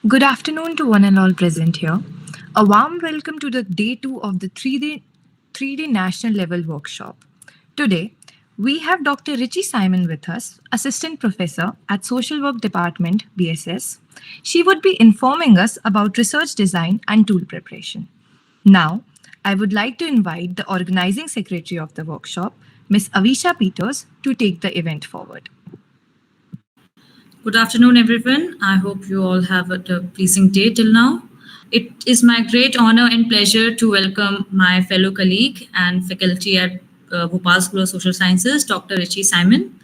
Good afternoon to one and all present here. A warm welcome to the day two of the 3D national level workshop. Today, we have Dr. Richie Simon with us, Assistant Professor at Social Work Department, BSS. She would be informing us about research design and tool preparation. Now, I would like to invite the organizing secretary of the workshop, Ms. Avisha Peters, to take the event forward. Good afternoon, everyone. I hope you all have had a pleasing day till now. It is my great honor and pleasure to welcome my fellow colleague and faculty at Bhopal School of Social Sciences, Dr. Richie Simon.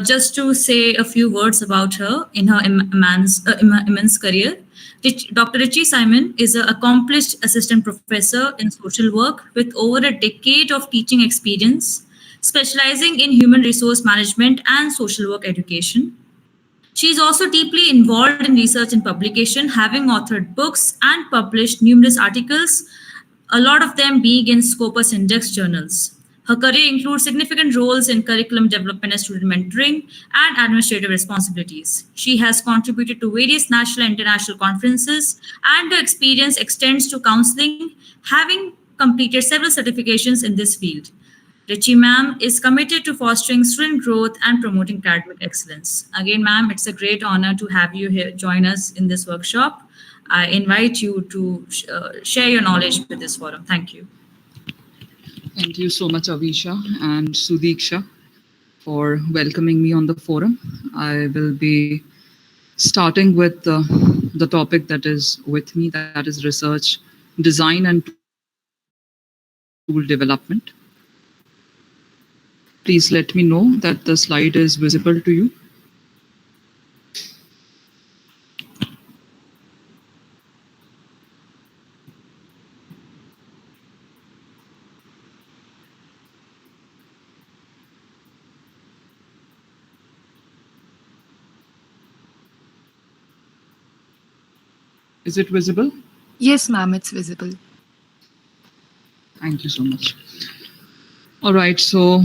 Just to say a few words about her in her immense career. Dr. Richie Simon is an accomplished assistant professor in social work with over a decade of teaching experience, specializing in human resource management and social work education. She is also deeply involved in research and publication, having authored books and published numerous articles, a lot of them being in Scopus Index journals. Her career includes significant roles in curriculum development and student mentoring and administrative responsibilities. She has contributed to various national and international conferences, and her experience extends to counseling, having completed several certifications in this field. Richie ma'am is committed to fostering student growth and promoting academic excellence. Again, ma'am, it's a great honor to have you here join us in this workshop. I invite you to share your knowledge with this forum. Thank you. Thank you so much, Avisha and Sudiksha, for welcoming me on the forum. I will be starting with the topic that is with me, that is research, design, and tool development. Please let me know that the slide is visible to you. Is it visible? Yes, ma'am, it's visible. Thank you so much. All right, so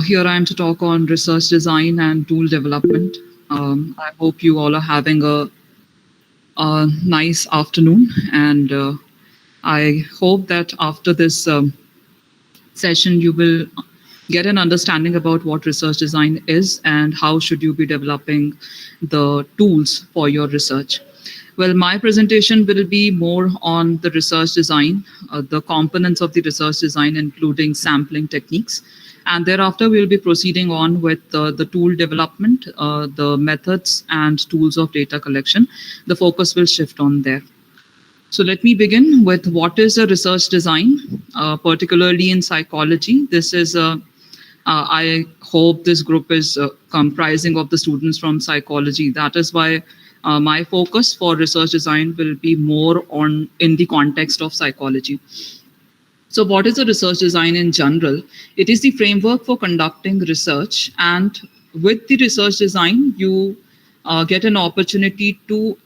here I am to talk on research design and tool development. I hope you all are having a nice afternoon, and I hope that after this session you will get an understanding about what research design is and how should you be developing the tools for your research. Well, my presentation will be more on the research design, the components of the research design, including sampling techniques. And thereafter, we'll be proceeding on with the tool development, the methods and tools of data collection. The focus will shift on there. So let me begin with what is a research design, particularly in psychology. This is I hope this group is comprising of the students from psychology. That is why my focus for research design will be more on in the context of psychology. So what is a research design in general? It is the framework for conducting research, and with the research design, you get an opportunity to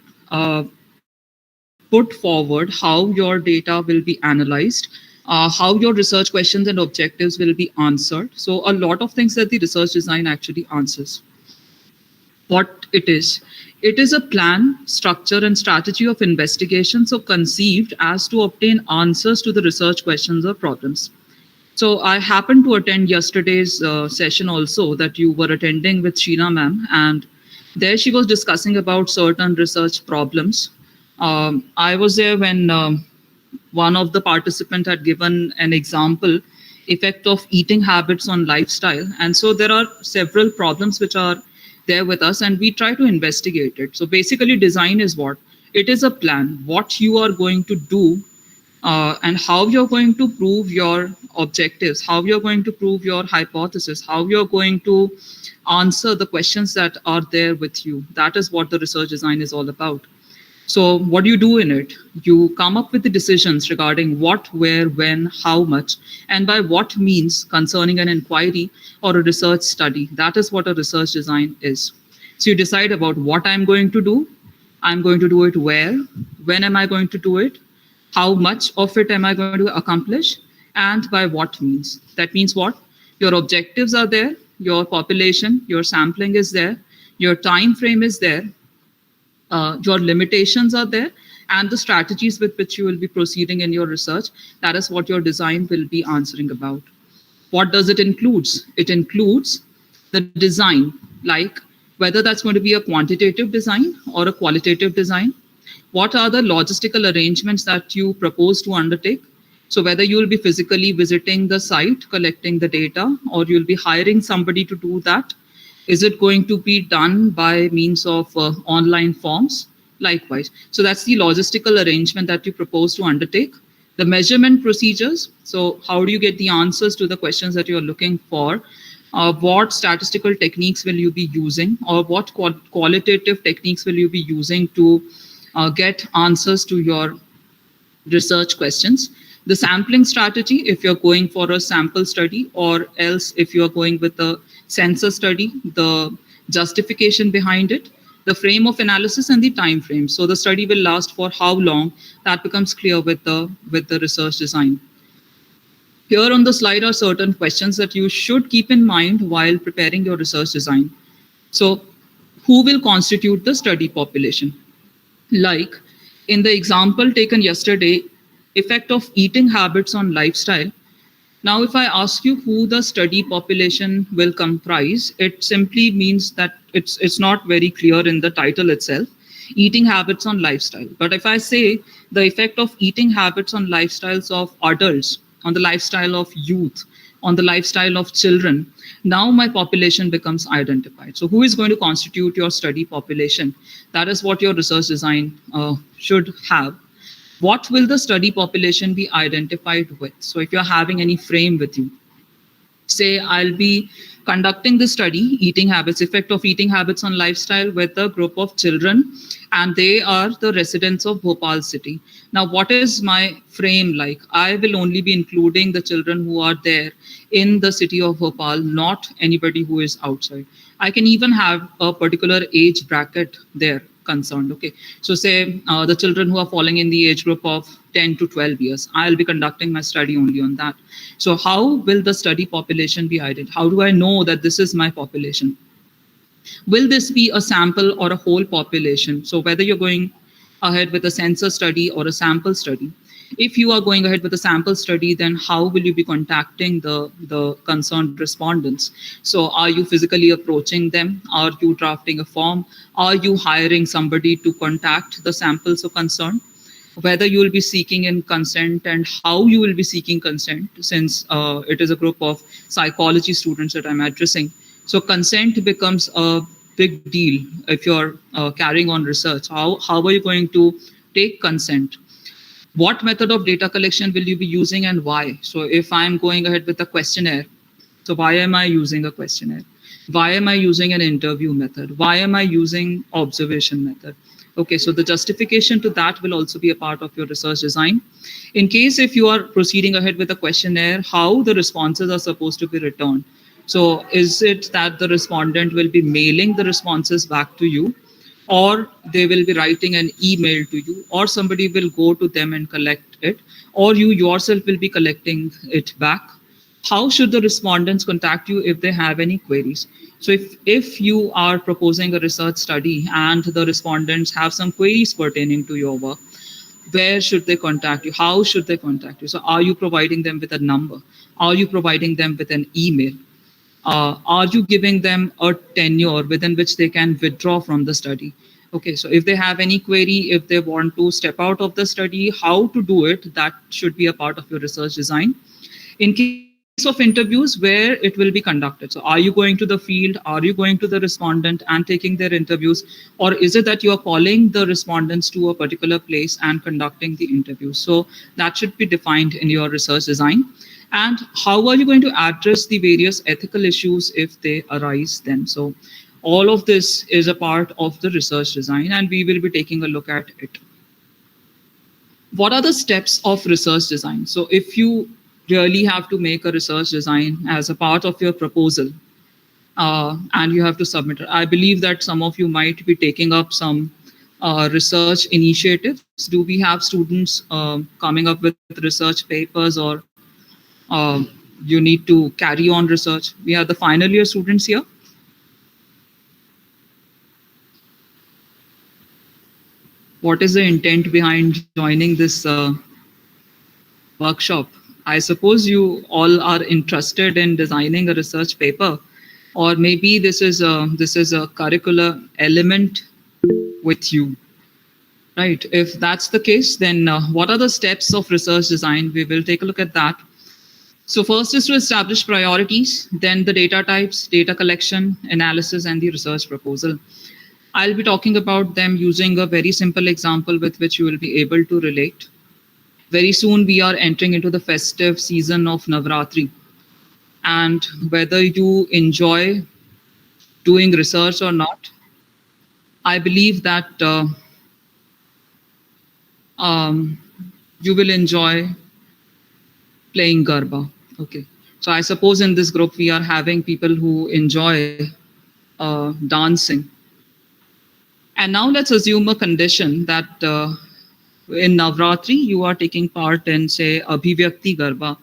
put forward how your data will be analyzed, how your research questions and objectives will be answered. So a lot of things that the research design actually answers. What it is a plan, structure, and strategy of investigation, so conceived as to obtain answers to the research questions or problems. So I happened to attend yesterday's session also that you were attending with Sheena ma'am, and there she was discussing about certain research problems. I was there when one of the participants had given an example, effect of eating habits on lifestyle. And so there are several problems which are there with us, and we try to investigate it. So basically, design is what? It is a plan, what you are going to do and how you're going to prove your objectives, how you're going to prove your hypothesis, how you're going to answer the questions that are there with you. That is what the research design is all about. So what do you do in it? You come up with the decisions regarding what, where, when, how much, and by what means concerning an inquiry or a research study. That is what a research design is. So you decide about what I'm going to do. I'm going to do it where, when am I going to do it, how much of it am I going to accomplish, and by what means. That means what? Your objectives are there, your population, your sampling is there, your time frame is there, your limitations are there, and the strategies with which you will be proceeding in your research. That is what your design will be answering about. What does it includes? It includes the design, like whether that's going to be a quantitative design or a qualitative design. What are the logistical arrangements that you propose to undertake? So whether you will be physically visiting the site, collecting the data, or you'll be hiring somebody to do that. Is it going to be done by means of online forms? Likewise. So that's the logistical arrangement that you propose to undertake. The measurement procedures. So how do you get the answers to the questions that you're looking for? What statistical techniques will you be using, or what qualitative techniques will you be using to get answers to your research questions? The sampling strategy, if you're going for a sample study, or else if you're going with a sensor study, the justification behind it, the frame of analysis, and the time frame. So the study will last for how long, that becomes clear with the research design. Here on the slide are certain questions that you should keep in mind while preparing your research design. So who will constitute the study population? Like in the example taken yesterday, effect of eating habits on lifestyle. Now, if I ask you who the study population will comprise, it simply means that it's not very clear in the title itself, eating habits on lifestyle. But if I say the effect of eating habits on lifestyles of adults, on the lifestyle of youth, on the lifestyle of children, now my population becomes identified. So who is going to constitute your study population? That is what your research design should have. What will the study population be identified with? So if you're having any frame with you, say I'll be conducting the study, eating habits, effect of eating habits on lifestyle, with a group of children, and they are the residents of Bhopal city. Now, what is my frame like? I will only be including the children who are there in the city of Bhopal, not anybody who is outside. I can even have a particular age bracket there concerned. Okay, so say the children who are falling in the age group of 10 to 12 years, I'll be conducting my study only on that. So how will the study population be identified? How do I know that this is my population? Will this be a sample or a whole population? So whether you're going ahead with a sensor study or a sample study, if you are going ahead with a sample study, then how will you be contacting the concerned respondents? So are you physically approaching them? Are you drafting a form? Are you hiring somebody to contact the samples of concern? Whether you will be seeking in consent and how you will be seeking consent, since it is a group of psychology students that I'm addressing. So consent becomes a big deal if you're carrying on research. How are you going to take consent? What method of data collection will you be using and why? So if I'm going ahead with a questionnaire, so why am I using a questionnaire? Why am I using an interview method? Why am I using observation method? Okay, so the justification to that will also be a part of your research design. In case if you are proceeding ahead with a questionnaire, how the responses are supposed to be returned. So is it that the respondent will be mailing the responses back to you, or they will be writing an email to you, or somebody will go to them and collect it, or you yourself will be collecting it back? How should the respondents contact you if they have any queries? So if you are proposing a research study and the respondents have some queries pertaining to your work, where should they contact you? How should they contact you? So are you providing them with a number? Are you providing them with an email? Are you giving them a tenure within which they can withdraw from the study? Okay, so if they have any query, if they want to step out of the study, how to do it, that should be a part of your research design. In case of interviews, where it will be conducted. So are you going to the field? Are you going to the respondent and taking their interviews? Or is it that you are calling the respondents to a particular place and conducting the interviews? So that should be defined in your research design. And how are you going to address the various ethical issues if they arise then? So all of this is a part of the research design, and we will be taking a look at it. What are the steps of research design? So if you really have to make a research design as a part of your proposal, and you have to submit it, I believe that some of you might be taking up some research initiatives. Do we have students coming up with research papers, or you need to carry on research? We have the final year students here. what is the intent behind joining this workshop? I suppose you all are interested in designing a research paper, or maybe this is a curricular element with you, right? If that's the case, then what are the steps of research design? We will take a look at that. So first is to establish priorities, then the data types, data collection, analysis, and the research proposal. I'll be talking about them using a very simple example with which you will be able to relate. Very soon we are entering into the festive season of Navratri. And whether you enjoy doing research or not, I believe that you will enjoy playing Garba. Okay. So I suppose in this group we are having people who enjoy dancing. And now let's assume a condition that in Navratri you are taking part in, say, Abhivyakti Garba.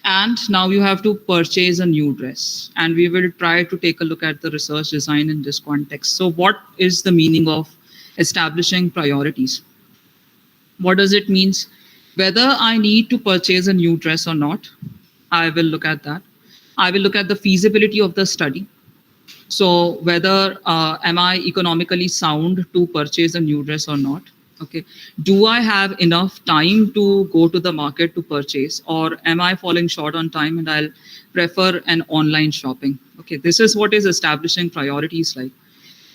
And now you have to purchase a new dress. And we will try to take a look at the research design in this context. So what is the meaning of establishing priorities? What does it mean? Whether I need to purchase a new dress or not, I will look at that. I will look at the feasibility of the study. So whether am I economically sound to purchase a new dress or not? Okay. Do I have enough time to go to the market to purchase, or am I falling short on time and I'll prefer an online shopping? Okay. This is what is establishing priorities like.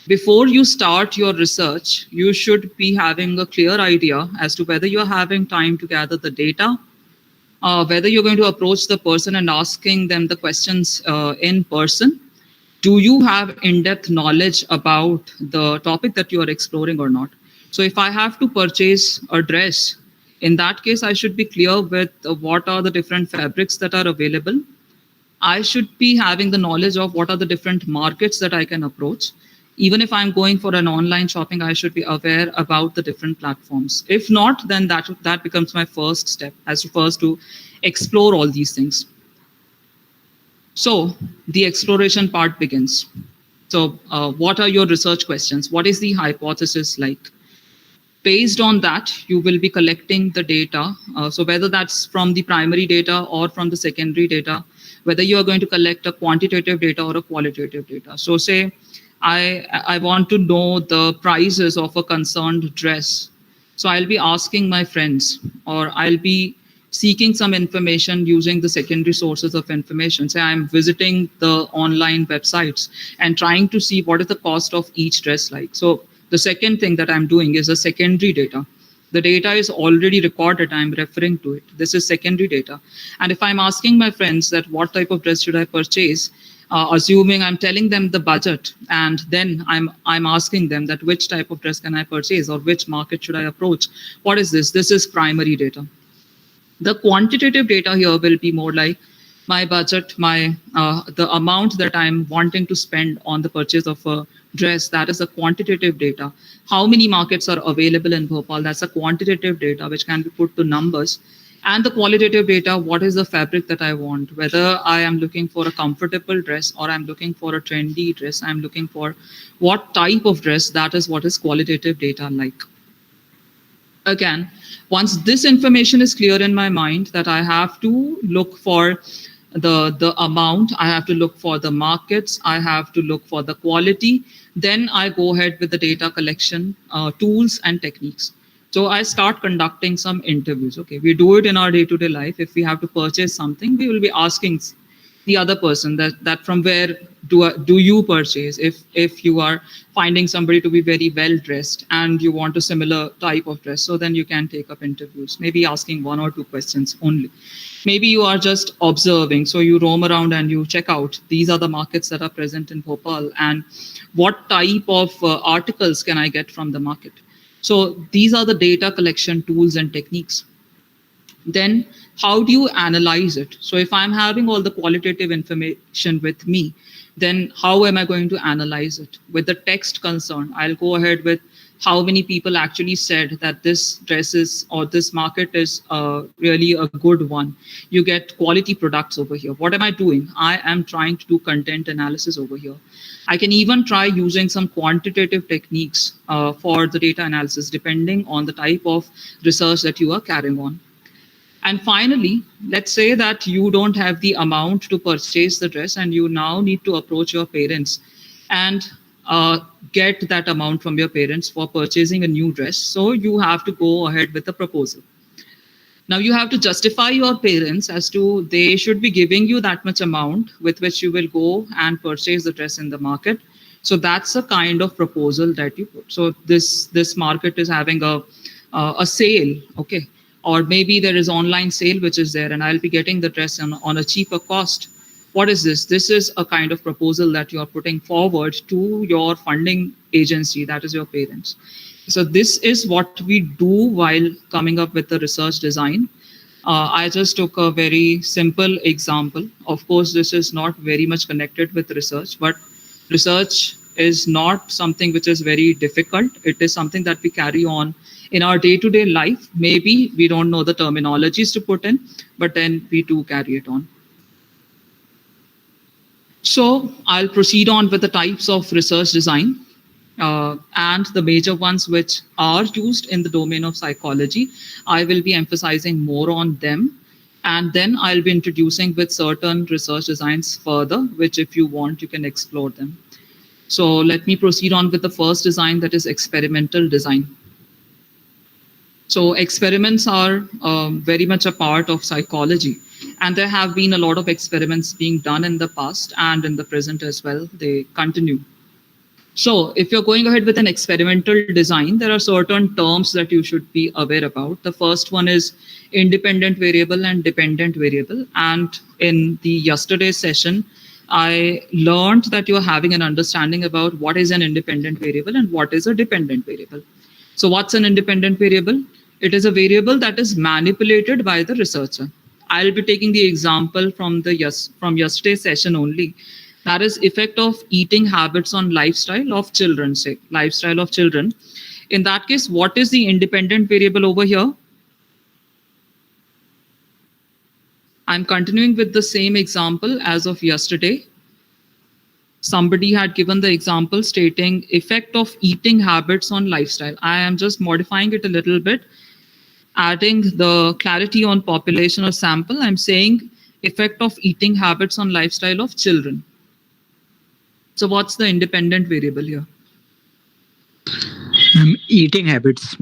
Before you start your research, you should be having a clear idea as to whether you're having time to gather the data, whether you're going to approach the person and asking them the questions in person. Do you have in-depth knowledge about the topic that you are exploring or not? So if I have to purchase a dress, in that case, I should be clear with what are the different fabrics that are available. I should be having the knowledge of what are the different markets that I can approach. Even if I'm going for an online shopping, I should be aware about the different platforms. If not, then that becomes my first step, as first to explore all these things. So the exploration part begins. So what are your research questions? What is the hypothesis like? Based on that, you will be collecting the data. So whether that's from the primary data or from the secondary data, whether you are going to collect a quantitative data or a qualitative data. So say, I want to know the prices of a concerned dress. So I'll be asking my friends, or I'll be seeking some information using the secondary sources of information. Say I'm visiting the online websites and trying to see what is the cost of each dress like. So the second thing that I'm doing is a secondary data. The data is already recorded, I'm referring to it. This is secondary data. And if I'm asking my friends that what type of dress should I purchase, assuming I'm telling them the budget, and then I'm asking them that which type of dress can I purchase or which market should I approach? What is this? This is primary data. The quantitative data here will be more like my budget, my the amount that I'm wanting to spend on the purchase of a dress. That is a quantitative data. How many markets are available in Bhopal? That's a quantitative data which can be put to numbers. And the qualitative data, what is the fabric that I want? Whether I am looking for a comfortable dress or I'm looking for a trendy dress, I'm looking for what type of dress, that is what is qualitative data like. Again, once this information is clear in my mind that I have to look for the amount, I have to look for the markets, I have to look for the quality, then I go ahead with the data collection tools and techniques. So I start conducting some interviews. Okay, we do it in our day-to-day life. If we have to purchase something, we will be asking the other person that from where do you purchase? If you are finding somebody to be very well dressed and you want a similar type of dress, so then you can take up interviews, maybe asking 1 or 2 questions only. Maybe you are just observing, so you roam around and you check out these are the markets that are present in Bhopal and what type of articles can I get from the market. So these are the data collection tools and techniques. Then how do you analyze it? So if I'm having all the qualitative information with me, then how am I going to analyze it? With the text concern, I'll go ahead with how many people actually said that this dress is or this market is really a good one. You get quality products over here. What am I doing? I am trying to do content analysis over here. I can even try using some quantitative techniques for the data analysis, depending on the type of research that you are carrying on. And finally, let's say that you don't have the amount to purchase the dress and you now need to approach your parents and get that amount from your parents for purchasing a new dress. So you have to go ahead with the proposal. Now you have to justify your parents as to they should be giving you that much amount with which you will go and purchase the dress in the market. So that's a kind of proposal that you put. So this market is having a sale, okay, or maybe there is online sale which is there, and I'll be getting the dress on a cheaper cost. What is this? This is a kind of proposal that you are putting forward to your funding agency, that is your parents. So this is what we do while coming up with the research design. I just took a very simple example. Of course, this is not very much connected with research, but research is not something which is very difficult. It is something that we carry on in our day-to-day life. Maybe we don't know the terminologies to put in, but then we do carry it on. So I'll proceed on with the types of research design and the major ones which are used in the domain of psychology. I will be emphasizing more on them, and then I'll be introducing with certain research designs further, which if you want, you can explore them. So let me proceed on with the first design, that is experimental design. So experiments are very much a part of psychology. And there have been a lot of experiments being done in the past and in the present as well. They continue. So if you're going ahead with an experimental design, there are certain terms that you should be aware about. The first one is independent variable and dependent variable. And in the yesterday's session, I learned that you're having an understanding about what is an independent variable and what is a dependent variable. So what's an independent variable? It is a variable that is manipulated by the researcher. I'll be taking the example from yesterday's session only. That is effect of eating habits on lifestyle of children, say lifestyle of children. In that case, what is the independent variable over here? I'm continuing with the same example as of yesterday. Somebody had given the example stating effect of eating habits on lifestyle. I am just modifying it a little bit, adding the clarity on population or sample. I'm saying effect of eating habits on lifestyle of children. So what's the independent variable here? Eating habits.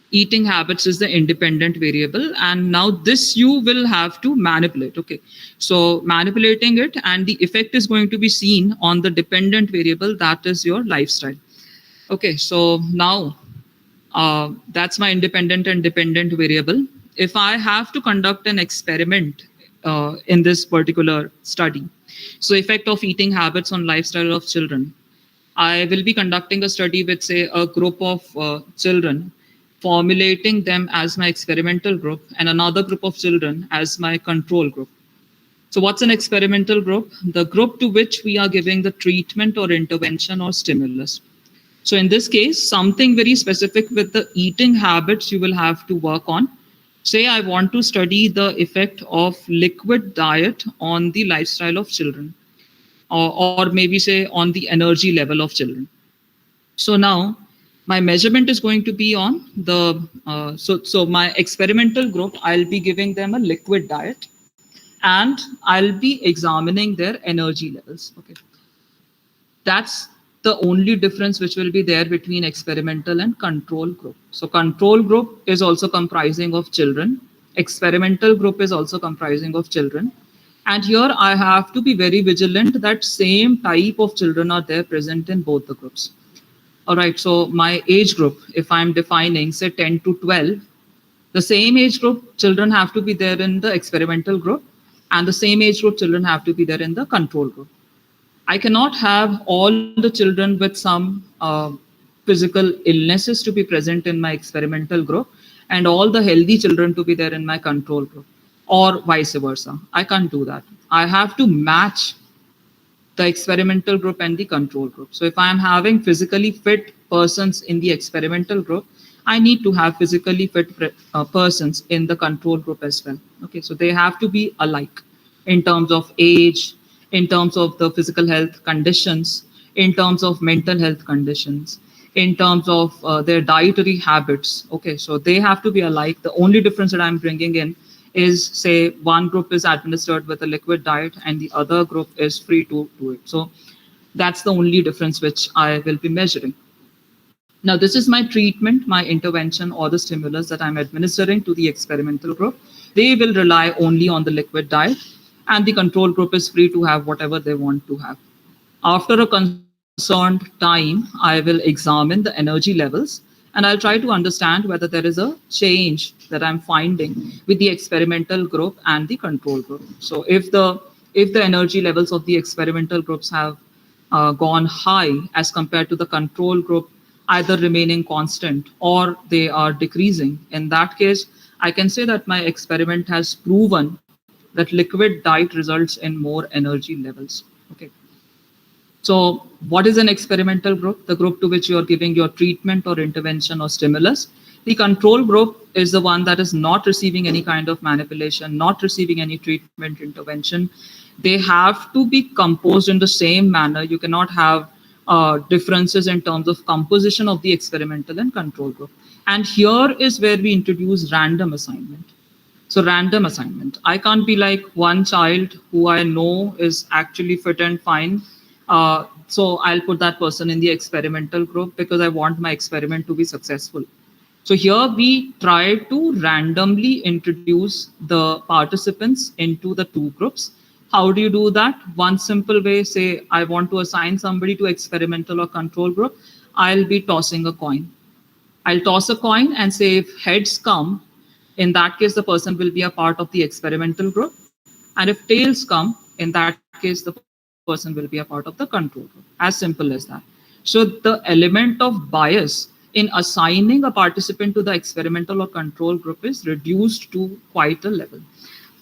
Eating habits is the independent variable, and now this you will have to manipulate. Okay, so manipulating it, and the effect is going to be seen on the dependent variable, that is your lifestyle. Okay, so now that's my independent and dependent variable. If I have to conduct an experiment in this particular study, so effect of eating habits on lifestyle of children, I will be conducting a study with, say, a group of children, formulating them as my experimental group and another group of children as my control group. So what's an experimental group? The group to which we are giving the treatment or intervention or stimulus. So in this case, something very specific with the eating habits you will have to work on. Say I want to study the effect of liquid diet on the lifestyle of children, or maybe say on the energy level of children. So now my measurement is going to be on the, so my experimental group, I'll be giving them a liquid diet and I'll be examining their energy levels. Okay, that's the only difference which will be there between experimental and control group. So control group is also comprising of children. Experimental group is also comprising of children. And here I have to be very vigilant that same type of children are there present in both the groups. All right, so my age group, if I'm defining, say 10 to 12, the same age group children have to be there in the experimental group, and the same age group children have to be there in the control group. I cannot have all the children with some physical illnesses to be present in my experimental group and all the healthy children to be there in my control group, or vice versa. I can't do that. I have to match the experimental group and the control group. So if I am having physically fit persons in the experimental group, I need to have physically fit persons in the control group as well. Okay, so they have to be alike in terms of age, in terms of the physical health conditions, in terms of mental health conditions, in terms of their dietary habits. Okay, so they have to be alike. The only difference that I'm bringing in is, say, one group is administered with a liquid diet and the other group is free to do it. So that's the only difference which I will be measuring. Now, this is my treatment, my intervention, or the stimulus that I'm administering to the experimental group. They will rely only on the liquid diet, and the control group is free to have whatever they want to have. After a concerned time, I will examine the energy levels, and I'll try to understand whether there is a change that I'm finding with the experimental group and the control group. So if the energy levels of the experimental groups have gone high as compared to the control group, either remaining constant or they are decreasing, in that case, I can say that my experiment has proven that liquid diet results in more energy levels. Okay. So what is an experimental group? The group to which you are giving your treatment or intervention or stimulus. The control group is the one that is not receiving any kind of manipulation, not receiving any treatment intervention. They have to be composed in the same manner. You cannot have differences in terms of composition of the experimental and control group. And here is where we introduce random assignment. So random assignment. I can't be like one child who I know is actually fit and fine. So I'll put that person in the experimental group because I want my experiment to be successful. So here we try to randomly introduce the participants into the two groups. How do you do that? One simple way, say I want to assign somebody to experimental or control group, I'll be tossing a coin. I'll toss a coin and say if heads come, in that case, the person will be a part of the experimental group. And if tails come, in that case, the person will be a part of the control group. As simple as that. So the element of bias in assigning a participant to the experimental or control group is reduced to quite a level.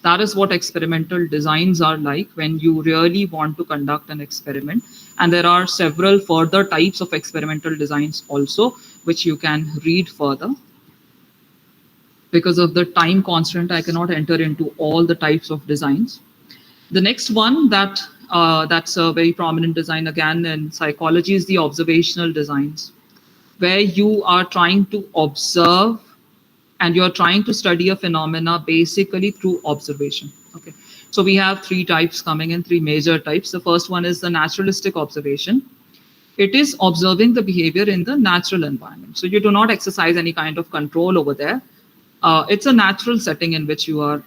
That is what experimental designs are like when you really want to conduct an experiment. And there are several further types of experimental designs also, which you can read further. Because of the time constraint, I cannot enter into all the types of designs. The next one that's a very prominent design again in psychology is the observational designs, where you are trying to observe and you're trying to study a phenomena basically through observation. Okay, so we have three types coming in, three major types. The first one is the naturalistic observation. It is observing the behavior in the natural environment. So you do not exercise any kind of control over there. It's a natural setting in which you are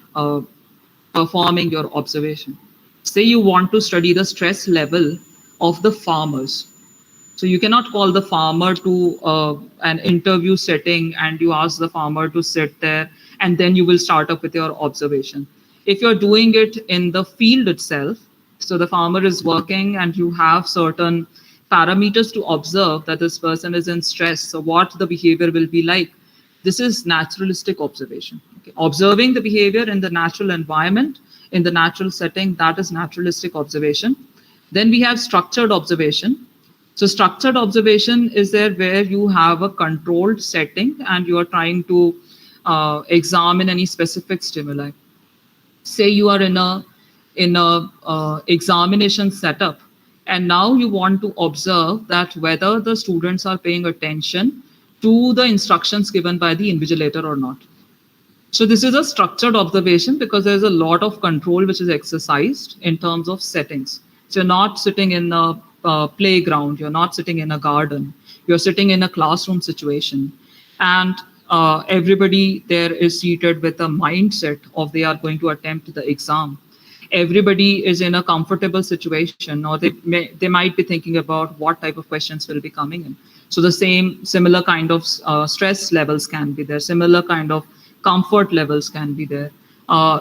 performing your observation. Say you want to study the stress level of the farmers. So you cannot call the farmer to an interview setting and you ask the farmer to sit there and then you will start up with your observation. If you're doing it in the field itself, so the farmer is working and you have certain parameters to observe that this person is in stress. So what the behavior will be like. This is naturalistic observation. Okay. Observing the behavior in the natural environment, in the natural setting, that is naturalistic observation. Then we have structured observation. So structured observation is there where you have a controlled setting and you are trying to examine any specific stimuli. Say you are in a examination setup and now you want to observe that whether the students are paying attention to the instructions given by the invigilator or not. So this is a structured observation because there's a lot of control which is exercised in terms of settings. So you're not sitting in a playground, you're not sitting in a garden, you're sitting in a classroom situation. And everybody there is seated with a mindset of they are going to attempt the exam. Everybody is in a comfortable situation, or they might be thinking about what type of questions will be coming in. So the similar kind of stress levels can be there, similar kind of comfort levels can be there,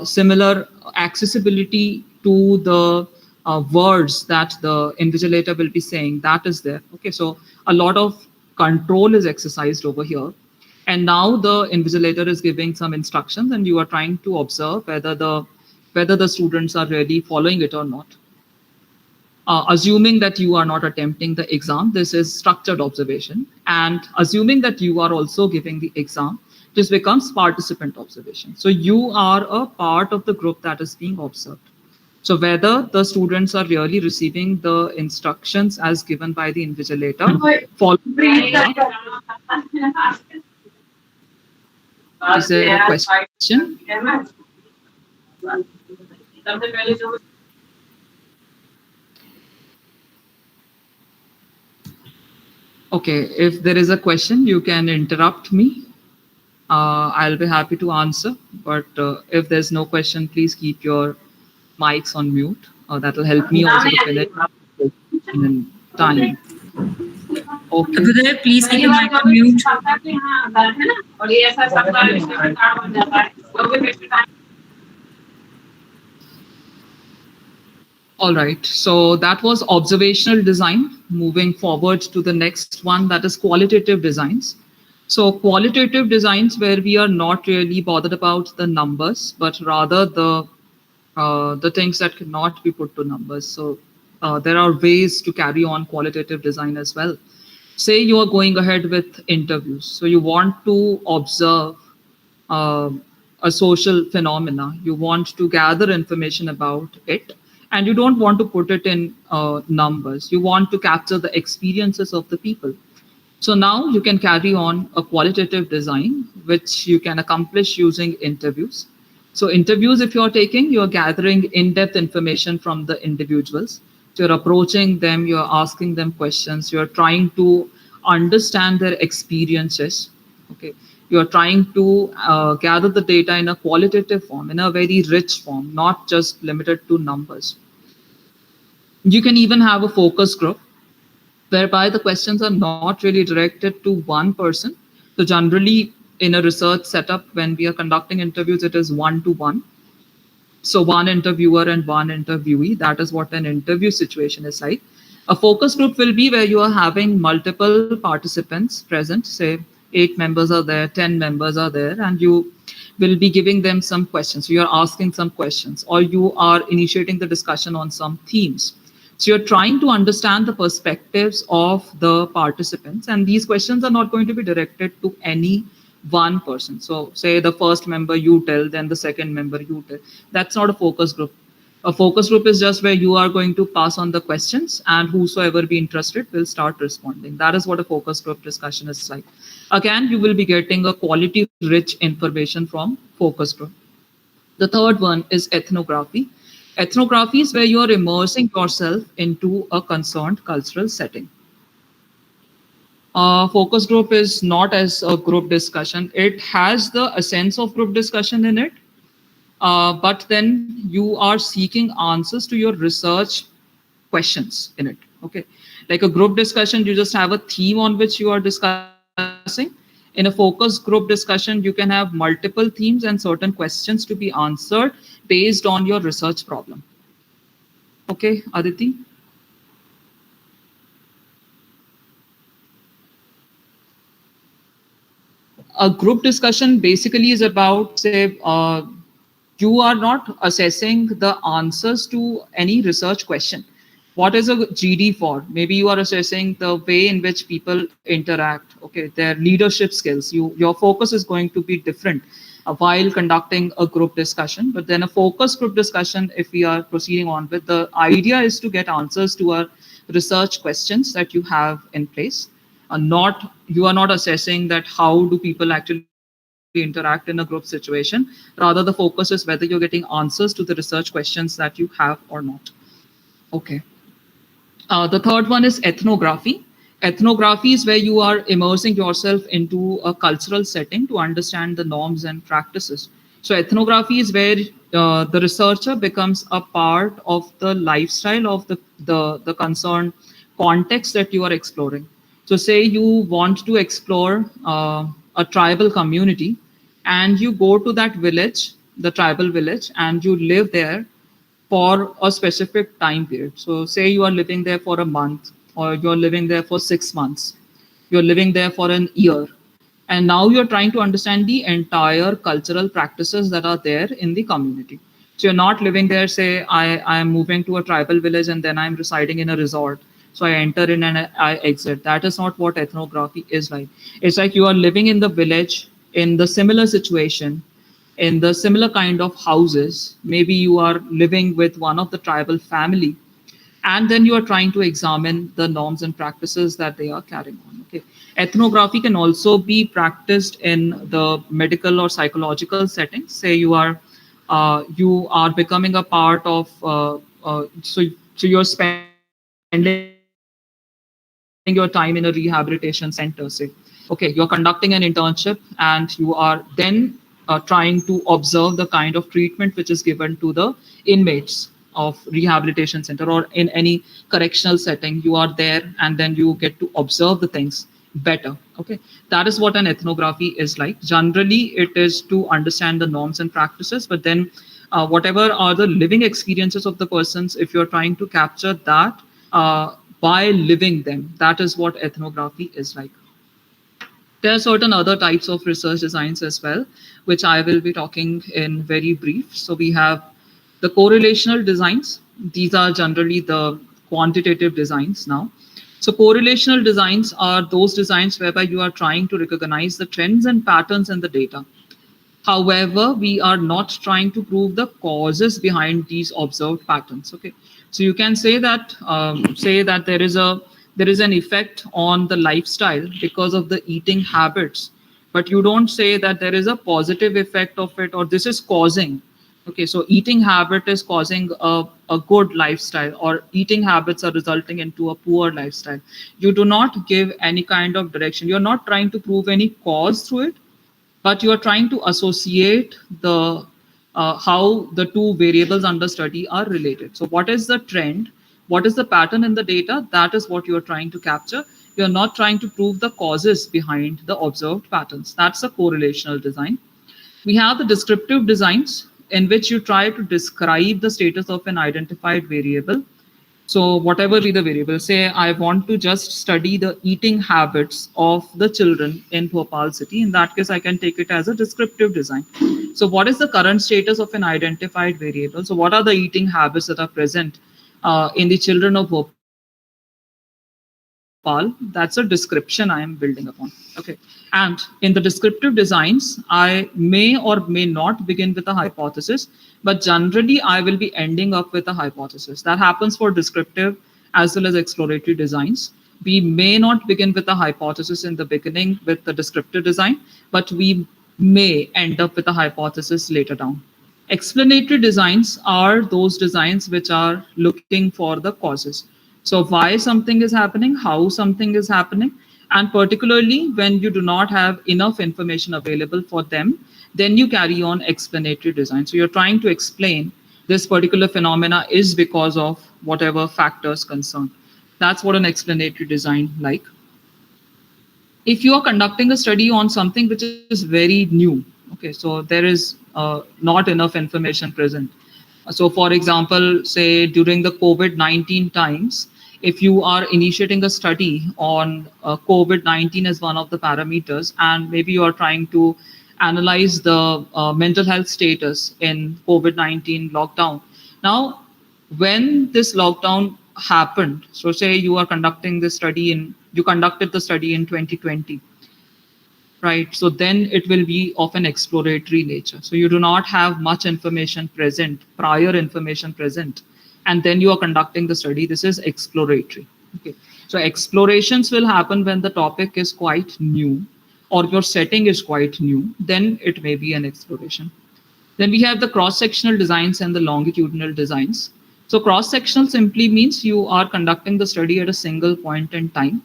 similar accessibility to the words that the invigilator will be saying, that is there. Okay, so a lot of control is exercised over here. And now the invigilator is giving some instructions and you are trying to observe whether the students are really following it or not. assuming that you are not attempting the exam, this is structured observation. And assuming that you are also giving the exam, this becomes participant observation. So you are a part of the group that is being observed. So whether the students are really receiving the instructions as given by the invigilator, is there a question? Okay, if there is a question, you can interrupt me. I'll be happy to answer. But if there's no question, please keep your mics on mute. That will help me also to finish in time. Okay. Abhyuday, please keep your mic on mute. All right. So that was observational design. Moving forward to the next one, that is qualitative designs. So qualitative designs where we are not really bothered about the numbers, but rather the things that cannot be put to numbers. So there are ways to carry on qualitative design as well. Say you are going ahead with interviews. So you want to observe uh, a social phenomena. You want to gather information about it, and you don't want to put it in numbers. You want to capture the experiences of the people. So now you can carry on a qualitative design, which you can accomplish using interviews. So interviews, if you're taking, you're gathering in-depth information from the individuals. So you're approaching them, you're asking them questions, you're trying to understand their experiences. Okay, you're trying to gather the data in a qualitative form, in a very rich form, not just limited to numbers. You can even have a focus group whereby the questions are not really directed to one person. So generally in a research setup, when we are conducting interviews, it is one-to-one. So one interviewer and one interviewee, that is what an interview situation is like. A focus group will be where you are having multiple participants present, say 8 members are there, 10 members are there, and you will be giving them some questions. So you're asking some questions, or you are initiating the discussion on some themes. So you're trying to understand the perspectives of the participants, and these questions are not going to be directed to any one person. So say the first member you tell, then the second member you tell. That's not a focus group. A focus group is just where you are going to pass on the questions, and whosoever be interested will start responding. That is what a focus group discussion is like. Again, you will be getting a quality rich information from focus group. The third one is ethnography. Ethnography is where you are immersing yourself into a concerned cultural setting. Focus group is not as a group discussion. It has the essence of group discussion in it, but then you are seeking answers to your research questions in it. Okay, like a group discussion, you just have a theme on which you are discussing. In a focus group discussion, you can have multiple themes and certain questions to be answered based on your research problem. Okay, Aditi? A group discussion basically is about, say, you are not assessing the answers to any research question. What is a GD for? Maybe you are assessing the way in which people interact, okay, their leadership skills. Your focus is going to be different while conducting a group discussion. But then a focus group discussion, if we are proceeding on with, the idea is to get answers to our research questions that you have in place. You are not assessing that how do people actually interact in a group situation. Rather, the focus is whether you're getting answers to the research questions that you have or not. Okay. The third one is ethnography. Ethnography is where you are immersing yourself into a cultural setting to understand the norms and practices. So ethnography is where the researcher becomes a part of the lifestyle of the concerned context that you are exploring. So say you want to explore a tribal community, and you go to that village, the tribal village, and you live there for a specific time period. So say you are living there for a month, or you're living there for 6 months, you're living there for an year, and now you're trying to understand the entire cultural practices that are there in the community. So you're not living there, say, I am moving to a tribal village and then I'm residing in a resort. So I enter in and I exit. That is not what ethnography is like. It's like you are living in the village in the similar situation, in the similar kind of houses. Maybe you are living with one of the tribal family, and then you are trying to examine the norms and practices that they are carrying on. Okay, ethnography can also be practiced in the medical or psychological settings. Say you are becoming a part of so you're spending your time in a rehabilitation center, say. Okay, you're conducting an internship and you are then trying to observe the kind of treatment which is given to the inmates of rehabilitation center or in any correctional setting. You are there and then you get to observe the things better. Okay, that is what an ethnography is like. Generally it is to understand the norms and practices, but then whatever are the living experiences of the persons, if you're trying to capture that by living them, that is what ethnography is like. There are certain other types of research designs as well, which I will be talking in very brief. So we have the correlational designs. These are generally the quantitative designs now. So correlational designs are those designs whereby you are trying to recognize the trends and patterns in the data. However, we are not trying to prove the causes behind these observed patterns. Okay, so you can say that there is an effect on the lifestyle because of the eating habits, but you don't say that there is a positive effect of it or this is causing. Okay, so eating habit is causing a good lifestyle or eating habits are resulting into a poor lifestyle. You do not give any kind of direction. You're not trying to prove any cause through it, but you are trying to associate the how the two variables under study are related. So what is the trend? What is the pattern in the data? That is what you are trying to capture. You are not trying to prove the causes behind the observed patterns. That's a correlational design. We have the descriptive designs in which you try to describe the status of an identified variable. So whatever be the variable, say I want to just study the eating habits of the children in Bhopal city. In that case, I can take it as a descriptive design. So what is the current status of an identified variable? So what are the eating habits that are present in the children of Bhopal? That's a description I am building upon. Okay. And in the descriptive designs, I may or may not begin with a hypothesis, but generally I will be ending up with a hypothesis. That happens for descriptive as well as exploratory designs. We may not begin with a hypothesis in the beginning with the descriptive design, but we may end up with a hypothesis later down. Explanatory designs are those designs which are looking for the causes. So why something is happening, how something is happening, and particularly when you do not have enough information available for them, then you carry on explanatory design. So you're trying to explain this particular phenomena is because of whatever factors concerned. That's what an explanatory design like. If you are conducting a study on something which is very new, okay, so there is not enough information present. So for example, say during the COVID-19 times, if you are initiating a study on COVID-19 as one of the parameters, and maybe you are trying to analyze the mental health status in COVID-19 lockdown. Now, when this lockdown happened, so say you are conducting this study you conducted the study in 2020, right? So then it will be of an exploratory nature. So you do not have much information present, prior information present, and then you are conducting the study. This is exploratory. Okay. So explorations will happen when the topic is quite new or your setting is quite new, then it may be an exploration. Then we have the cross-sectional designs and the longitudinal designs. So cross-sectional simply means you are conducting the study at a single point in time.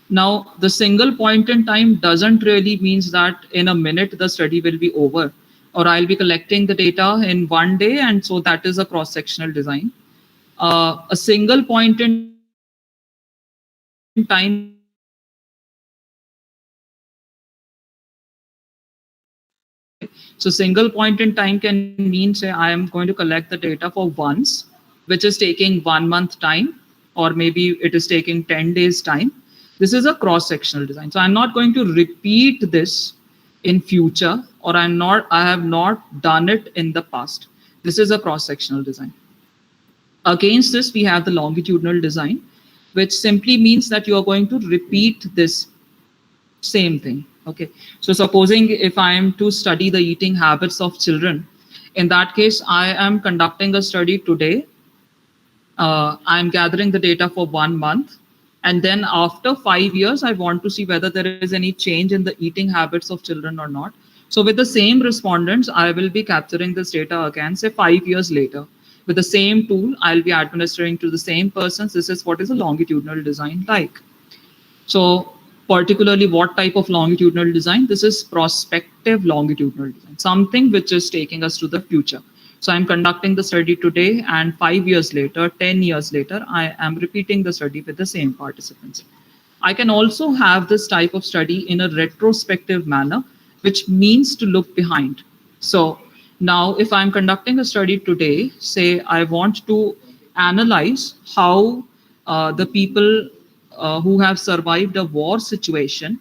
Now, the single point in time doesn't really means that in a minute the study will be over, or I'll be collecting the data in one day, and so that is a cross-sectional design. A single point in time can mean say I am going to collect the data for 1 month. Okay, so single point in time can mean say I am going to collect the data for once, which is taking 1 month time, or maybe it is taking 10 days time. This is a cross-sectional design. So I'm not going to repeat this in future, or I have not done it in the past. This is a cross-sectional design. Against this, we have the longitudinal design, which simply means that you are going to repeat this same thing. Okay. So supposing if I am to study the eating habits of children, in that case, I am conducting a study today. I'm gathering the data for 1 month. And then after 5 years, I want to see whether there is any change in the eating habits of children or not. So with the same respondents, I will be capturing this data again, say 5 years later. With the same tool, I'll be administering to the same persons. This is what is a longitudinal design like. So particularly what type of longitudinal design? This is prospective longitudinal design, something which is taking us to the future. So I'm conducting the study today, and 5 years later, 10 years later, I am repeating the study with the same participants. I can also have this type of study in a retrospective manner, which means to look behind. So now if I'm conducting a study today, say I want to analyze how the people who have survived a war situation,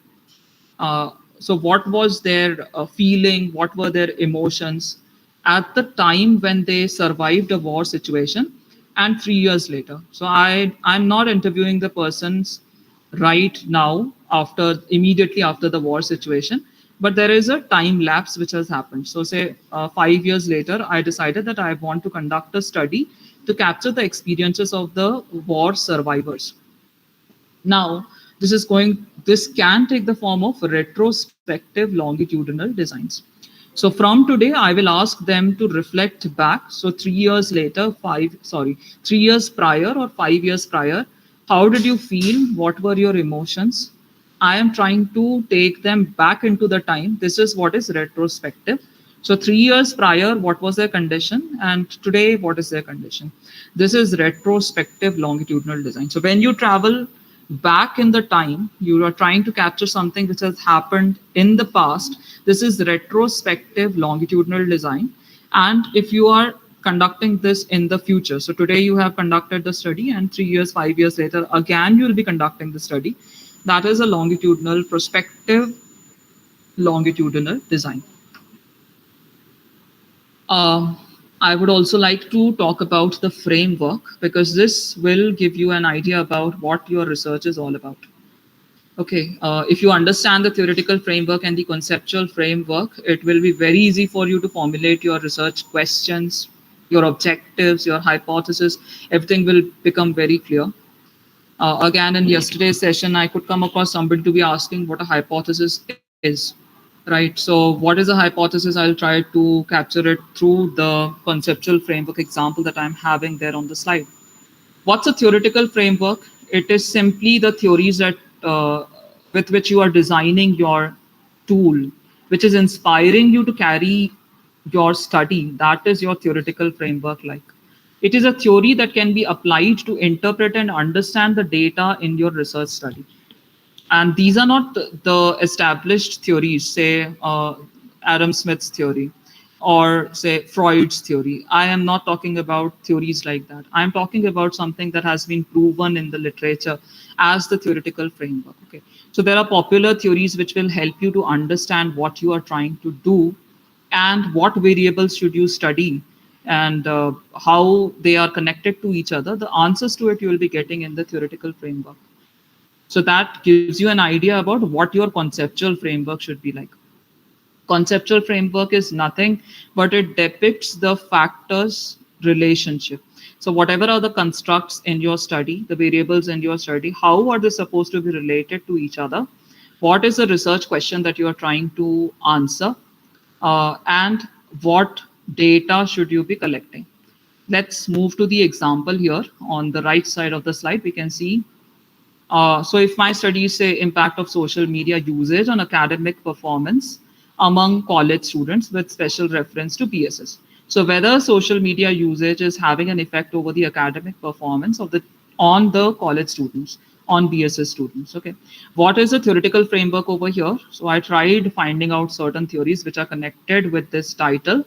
so what was their feeling, what were their emotions at the time when they survived a war situation and 3 years later. So I'm not interviewing the persons right now after immediately after the war situation, but there is a time lapse which has happened. So say 5 years later, I decided that I want to conduct a study to capture the experiences of the war survivors. Now, this can take the form of retrospective longitudinal designs. So from today, I will ask them to reflect back. So 3 years later, 3 years prior or 5 years prior, how did you feel? What were your emotions? I am trying to take them back into the time. This is what is retrospective. So 3 years prior, what was their condition? And today, what is their condition? This is retrospective longitudinal design. So when you travel back in the time, you are trying to capture something which has happened in the past. This is retrospective longitudinal design. And if you are conducting this in the future, so today you have conducted the study, and 3 years, 5 years later, again, you will be conducting the study. That is a longitudinal, prospective longitudinal design. I would also like to talk about the framework, because this will give you an idea about what your research is all about. Okay, if you understand the theoretical framework and the conceptual framework, it will be very easy for you to formulate your research questions, your objectives, your hypothesis. Everything will become very clear. Again, in yesterday's session, I could come across somebody to be asking what a hypothesis is, right? So what is a hypothesis? I'll try to capture it through the conceptual framework example that I'm having there on the slide. What's a theoretical framework? It is simply the theories that with which you are designing your tool, which is inspiring you to carry your study. That is your theoretical framework like. It is a theory that can be applied to interpret and understand the data in your research study. And these are not the established theories, say Adam Smith's theory or say Freud's theory. I am not talking about theories like that. I'm talking about something that has been proven in the literature as the theoretical framework. Okay. So there are popular theories which will help you to understand what you are trying to do and what variables should you study and how they are connected to each other. The answers to it you will be getting in the theoretical framework. So that gives you an idea about what your conceptual framework should be like. Conceptual framework is nothing but it depicts the factors relationship. So whatever are the constructs in your study, the variables in your study, how are they supposed to be related to each other? What is the research question that you are trying to answer? And what data should you be collecting? Let's move to the example here. On the right side of the slide, we can see so if my studies say impact of social media usage on academic performance among college students with special reference to BSS. So whether social media usage is having an effect over the academic performance of on the college students, on BSS students. Okay, what is the theoretical framework over here? So I tried finding out certain theories which are connected with this title,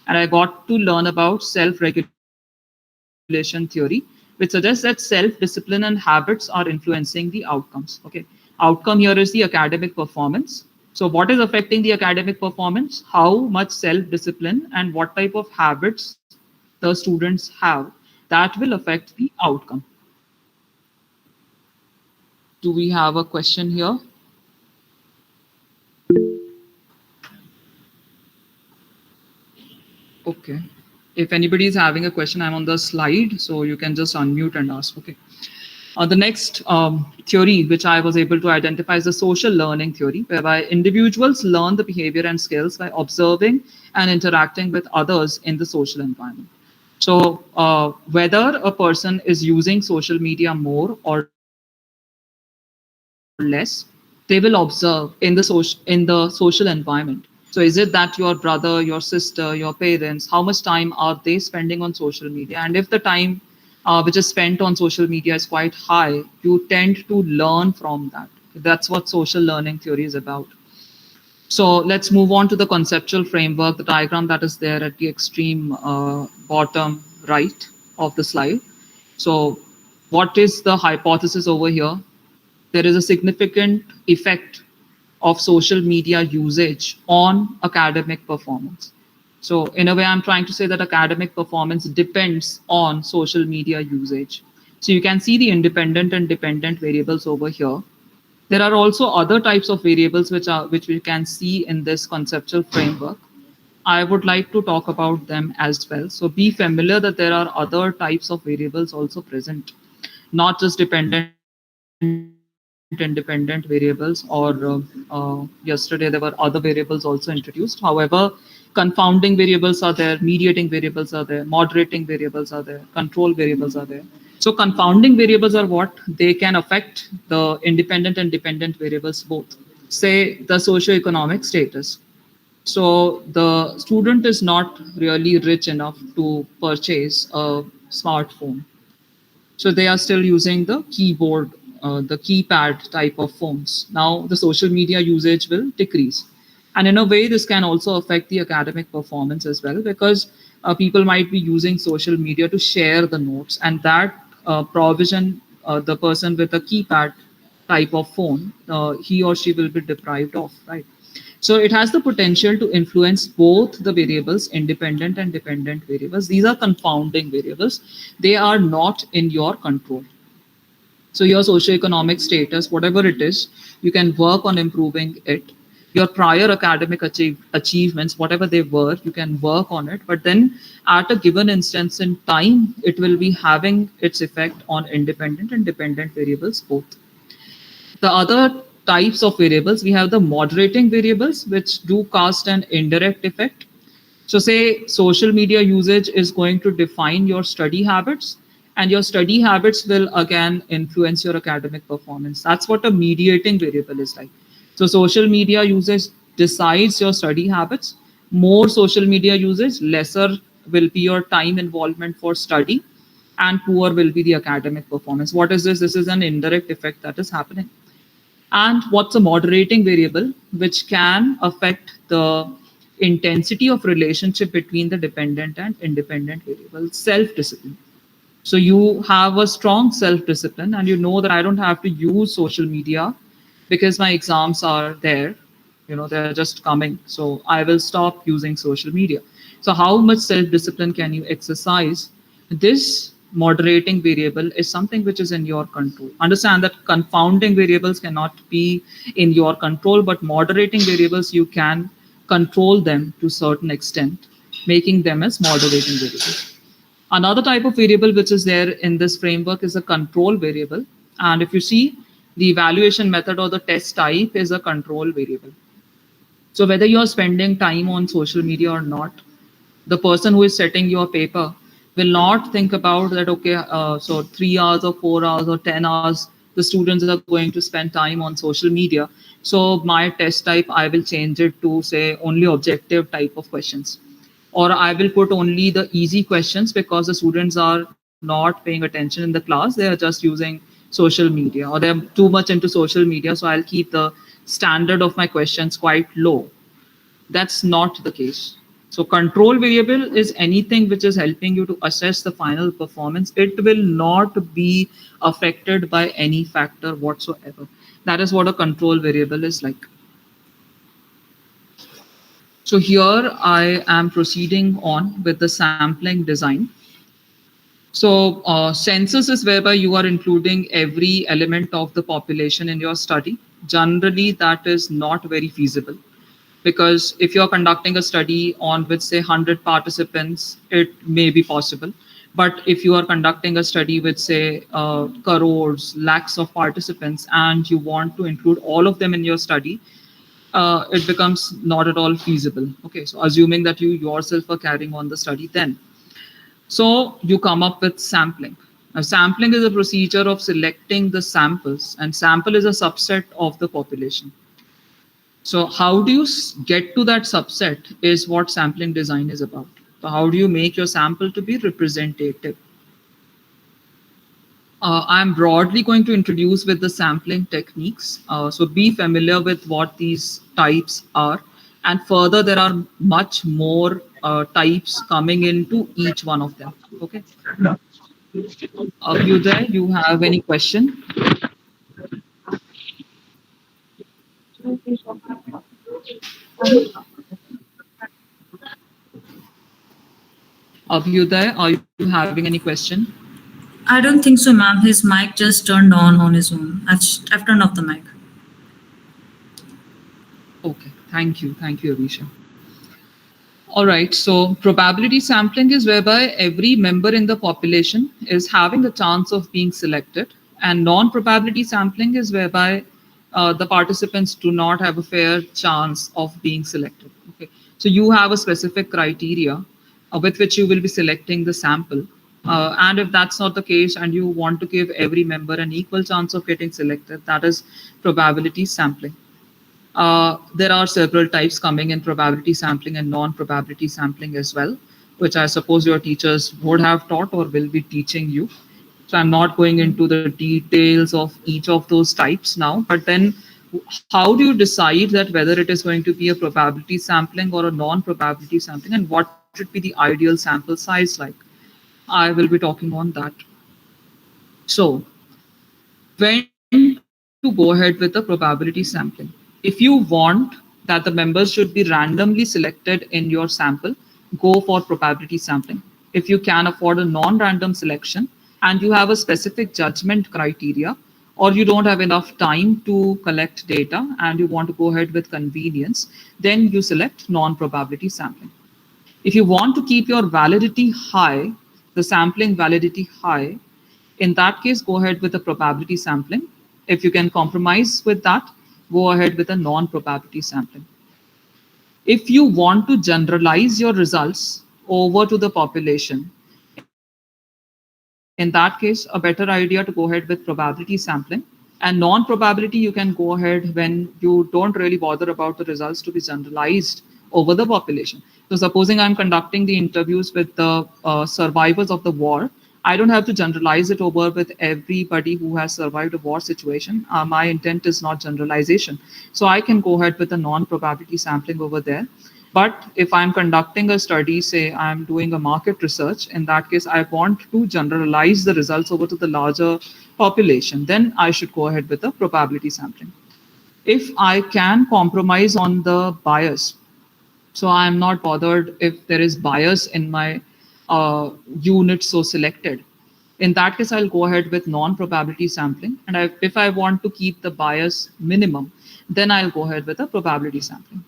and I got to learn about self-regulation theory, which suggests that self-discipline and habits are influencing the outcomes. Okay, outcome here is the academic performance. So what is affecting the academic performance? How much self-discipline and what type of habits the students have, that will affect the outcome. Do we have a question here? Okay. If anybody is having a question, I'm on the slide, so you can just unmute and ask. Okay. The next theory, which I was able to identify, is the social learning theory, whereby individuals learn the behavior and skills by observing and interacting with others in the social environment. So, whether a person is using social media more or less, they will observe in the social environment. So, is it that your brother, your sister, your parents, how much time are they spending on social media? And if the time which is spent on social media is quite high, you tend to learn from that. That's what social learning theory is about. So let's move on to the conceptual framework, the diagram that is there at the extreme bottom right of the slide. So what is the hypothesis over here? There is a significant effect of social media usage on academic performance. So in a way, I'm trying to say that academic performance depends on social media usage. So you can see the independent and dependent variables over here. There are also other types of variables which we can see in this conceptual framework. I would like to talk about them as well. So be familiar that there are other types of variables also present, not just dependent, independent variables, or yesterday there were other variables also introduced. However, confounding variables are there, mediating variables are there, moderating variables are there, control variables are there. So confounding variables are what? They can affect the independent and dependent variables both. Say the socioeconomic status. So the student is not really rich enough to purchase a smartphone. So they are still using the keyboard, the keypad type of phones. Now the social media usage will decrease. And in a way, this can also affect the academic performance as well, because people might be using social media to share the notes, and that provision, the person with a keypad type of phone, he or she will be deprived of, right? So it has the potential to influence both the variables, independent and dependent variables. These are confounding variables. They are not in your control. So your socioeconomic status, whatever it is, you can work on improving it. Your prior academic achievements, whatever they were, you can work on it. But then at a given instance in time, it will be having its effect on independent and dependent variables both. The other types of variables, we have the moderating variables, which do cast an indirect effect. So say social media usage is going to define your study habits, and your study habits will again influence your academic performance. That's what a mediating variable is like. So social media usage decides your study habits. More social media usage, lesser will be your time involvement for study, and poor will be the academic performance. What is this? This is an indirect effect that is happening. And what's a moderating variable, which can affect the intensity of relationship between the dependent and independent variables? Self-discipline. So you have a strong self-discipline, and you know that I don't have to use social media because my exams are there, they're just coming, so I will stop using social media. So how much self-discipline can you exercise? This moderating variable is something which is in your control. Understand that confounding variables cannot be in your control, but moderating variables, you can control them to a certain extent, making them as moderating variables. Another type of variable which is there in this framework is a control variable. And if you see, the evaluation method or the test type is a control variable. So whether you're spending time on social media or not, the person who is setting your paper will not think about that, okay, so 3 hours or 4 hours or 10 hours, the students are going to spend time on social media. So my test type, I will change it to say only objective type of questions. Or I will put only the easy questions because the students are not paying attention in the class. They are just using social media, or they're too much into social media. So I'll keep the standard of my questions quite low. That's not the case. So control variable is anything which is helping you to assess the final performance. It will not be affected by any factor whatsoever. That is what a control variable is like. So here I am proceeding on with the sampling design. So census is whereby you are including every element of the population in your study. Generally, that is not very feasible because if you're conducting a study on with say 100 participants, it may be possible. But if you are conducting a study with say crores, lakhs of participants, and you want to include all of them in your study, it becomes not at all feasible. Okay, so assuming that you yourself are carrying on the study then. So you come up with sampling. Now, sampling is a procedure of selecting the samples, and sample is a subset of the population. So how do you get to that subset is what sampling design is about. So how do you make your sample to be representative? I'm broadly going to introduce with the sampling techniques. So be familiar with what these types are. And further, there are much more types coming into each one of them. Okay. Abhyuday, you have any question? Abhyuday, are you having any question? I don't think so, ma'am. His mic just turned on his own. I've turned off the mic. Okay, thank you. Thank you, Avisha. All right, so probability sampling is whereby every member in the population is having a chance of being selected, and non-probability sampling is whereby the participants do not have a fair chance of being selected. Okay, so you have a specific criteria with which you will be selecting the sample. And if that's not the case and you want to give every member an equal chance of getting selected, that is probability sampling. There are several types coming in probability sampling and non-probability sampling as well, which I suppose your teachers would have taught or will be teaching you. So I'm not going into the details of each of those types now, but then how do you decide that whether it is going to be a probability sampling or a non-probability sampling, and what should be the ideal sample size like? I will be talking on that. So when to go ahead with the probability sampling? If you want that the members should be randomly selected in your sample, go for probability sampling. If you can afford a non-random selection and you have a specific judgment criteria, or you don't have enough time to collect data and you want to go ahead with convenience, then you select non-probability sampling. If you want to keep your validity high, the sampling validity high, in that case, go ahead with the probability sampling. If you can compromise with that, go ahead with a non-probability sampling. If you want to generalize your results over to the population, in that case, a better idea to go ahead with probability sampling. And non-probability, you can go ahead when you don't really bother about the results to be generalized over the population. So supposing I'm conducting the interviews with the survivors of the war, I don't have to generalize it over with everybody who has survived a war situation. My intent is not generalization. So I can go ahead with a non-probability sampling over there. But if I'm conducting a study, say I'm doing a market research, in that case, I want to generalize the results over to the larger population, then I should go ahead with the probability sampling. If I can compromise on the bias, so I'm not bothered if there is bias in my unit so selected. In that case, I'll go ahead with non-probability sampling. And if I want to keep the bias minimum, then I'll go ahead with a probability sampling.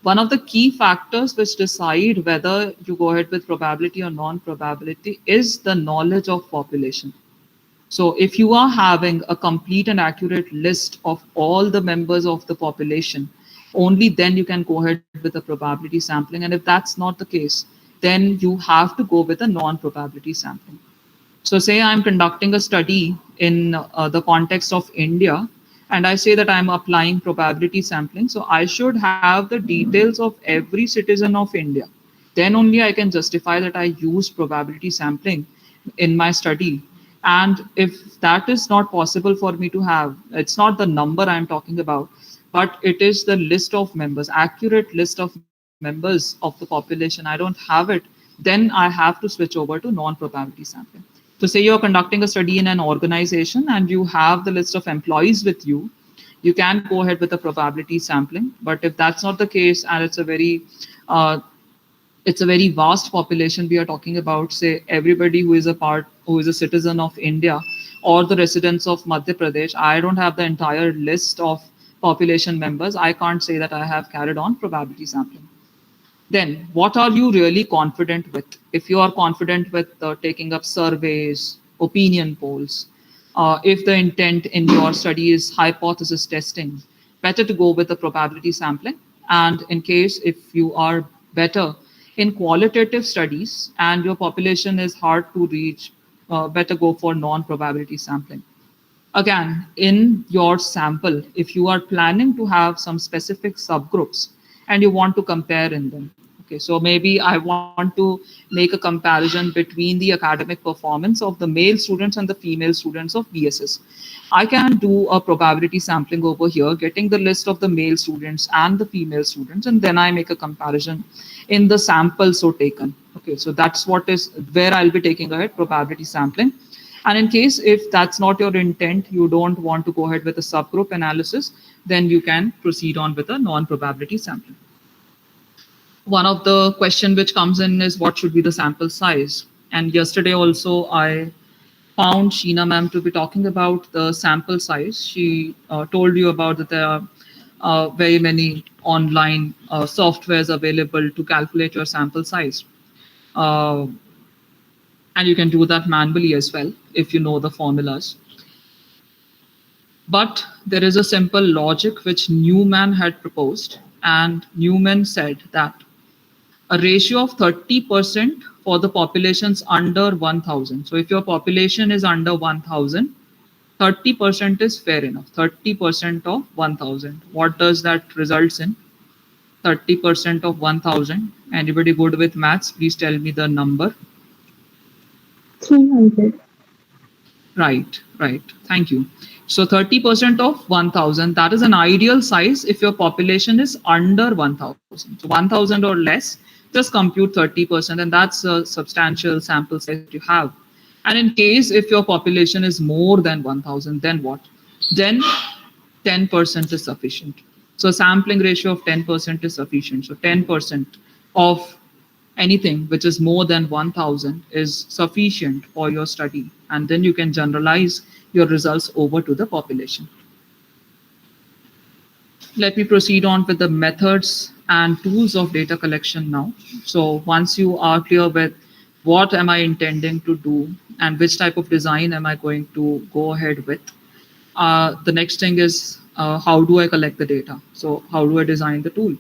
One of the key factors which decide whether you go ahead with probability or non-probability is the knowledge of population. So if you are having a complete and accurate list of all the members of the population, only then you can go ahead with the probability sampling. And if that's not the case, then you have to go with a non-probability sampling. So say I'm conducting a study in the context of India, and I say that I'm applying probability sampling. So I should have the details of every citizen of India. Then only I can justify that I used probability sampling in my study. And if that is not possible for me to have, it's not the number I'm talking about, but it is the list of members, accurate list of members of the population. I don't have it, then I have to switch over to non-probability sampling. So say you're conducting a study in an organization and you have the list of employees with you. you can go ahead with the probability sampling. But if that's not the case, and uh, it's a very vast population we are talking about, say everybody who is a citizen of India or the residents of Madhya Pradesh, I don't have the entire list of population members. I can't say that I have carried on probability sampling. Then what are you really confident with? If you are confident with taking up surveys, opinion polls, if the intent in your study is hypothesis testing, better to go with the probability sampling. And in case if you are better in qualitative studies and your population is hard to reach, better go for non-probability sampling. Again, in your sample, if you are planning to have some specific subgroups and you want to compare in them, okay, so maybe I want to make a comparison between the academic performance of the male students and the female students of BSS. I can do a probability sampling over here, getting the list of the male students and the female students, and then I make a comparison in the sample so taken. Okay, so that's what is where I'll be taking ahead probability sampling. And in case if that's not your intent, you don't want to go ahead with a subgroup analysis, then you can proceed on with a non-probability sampling. One of the question which comes in is what should be the sample size? And yesterday also I found Sheena ma'am to be talking about the sample size. She told you about that there are very many online softwares available to calculate your sample size. And you can do that manually as well if you know the formulas. But there is a simple logic which Newman had proposed, and Newman said that a ratio of 30% for the populations under 1,000. So if your population is under 1,000, 30% is fair enough. 30% of 1,000. What does that results in? 30% of 1,000. Anybody good with maths? Please tell me the number. 300. Right. Thank you. So 30% of 1,000, that is an ideal size if your population is under 1,000. So 1,000 or less, just compute 30%, and that's a substantial sample size that you have. And in case if your population is more than 1,000, then what? Then 10% is sufficient. So sampling ratio of 10% is sufficient. So 10% of anything which is more than 1,000 is sufficient for your study. And then you can generalize your results over to the population. Let me proceed on with the methods and tools of data collection now. So once you are clear with what am I intending to do and which type of design am I going to go ahead with, the next thing is how do I collect the data? So how do I design the tool?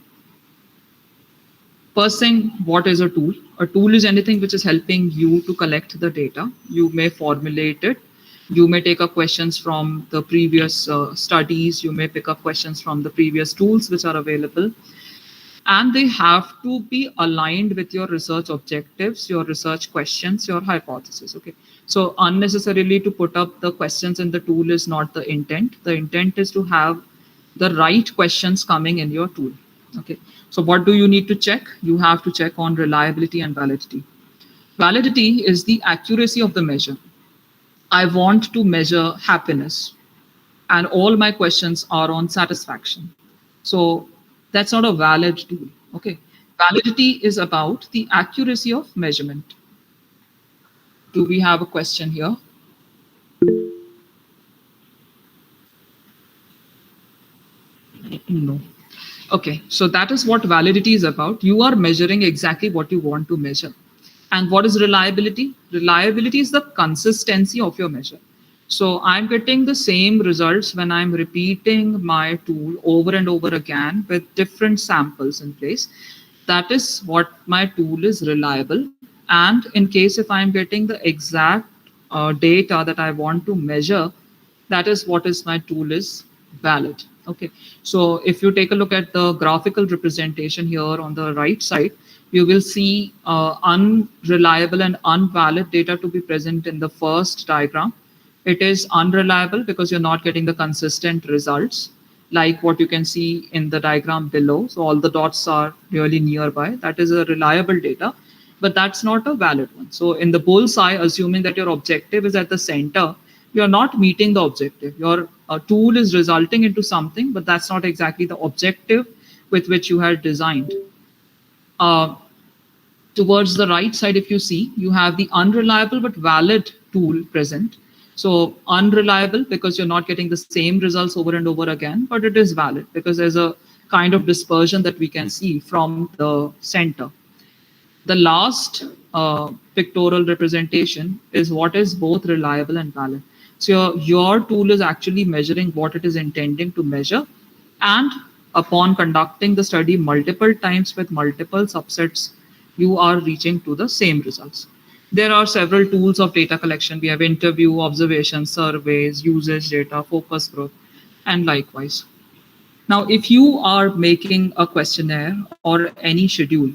First thing, what is a tool? A tool is anything which is helping you to collect the data. You may formulate it. You may take up questions from the previous studies. You may pick up questions from the previous tools which are available. And they have to be aligned with your research objectives, your research questions, your hypothesis. Okay. So unnecessarily to put up the questions in the tool is not the intent. The intent is to have the right questions coming in your tool. Okay. So what do you need to check? You have to check on reliability and validity. Validity is the accuracy of the measure. I want to measure happiness, and all my questions are on satisfaction. So that's not a valid tool. Okay. Validity is about the accuracy of measurement. Do we have a question here? No. Okay, so that is what validity is about. You are measuring exactly what you want to measure. And what is reliability? Reliability is the consistency of your measure. So I'm getting the same results when I'm repeating my tool over and over again with different samples in place. That is what my tool is reliable. And in case if I'm getting the exact data that I want to measure, that is what is my tool is valid. Okay, so if you take a look at the graphical representation here on the right side, you will see unreliable and unvalid data to be present in the first diagram. It is unreliable because you're not getting the consistent results like what you can see in the diagram below. So all the dots are really nearby. That is a reliable data, but that's not a valid one. So in the bullseye, assuming that your objective is at the center, you're not meeting the objective. Your tool is resulting into something, but that's not exactly the objective with which you had designed. Uh, Towards the right side, if you see, you have the unreliable but valid tool present. So unreliable because you're not getting the same results over and over again, but it is valid because there's a kind of dispersion that we can see from the center. The last pictorial representation is what is both reliable and valid. So your tool is actually measuring what it is intending to measure, and upon conducting the study multiple times with multiple subsets, you are reaching to the same results. There are several tools of data collection. We have interview, observation, surveys, usage data, focus group, and likewise. Now, if you are making a questionnaire or any schedule,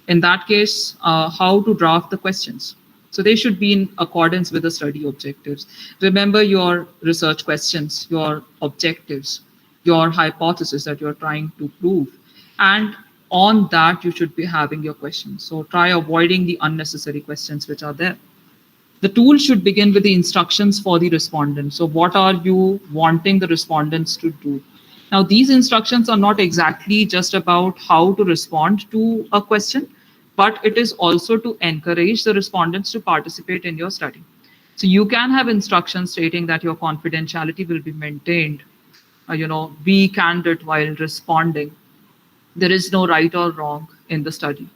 in that case, how to draft the questions? So they should be in accordance with the study objectives. Remember your research questions, your objectives, your hypothesis that you're trying to prove. And on that, you should be having your questions. So try avoiding the unnecessary questions which are there. The tool should begin with the instructions for the respondent. So what are you wanting the respondents to do? Now, these instructions are not exactly just about how to respond to a question, but it is also to encourage the respondents to participate in your study. So you can have instructions stating that your confidentiality will be maintained, be candid while responding. There is no right or wrong in the study.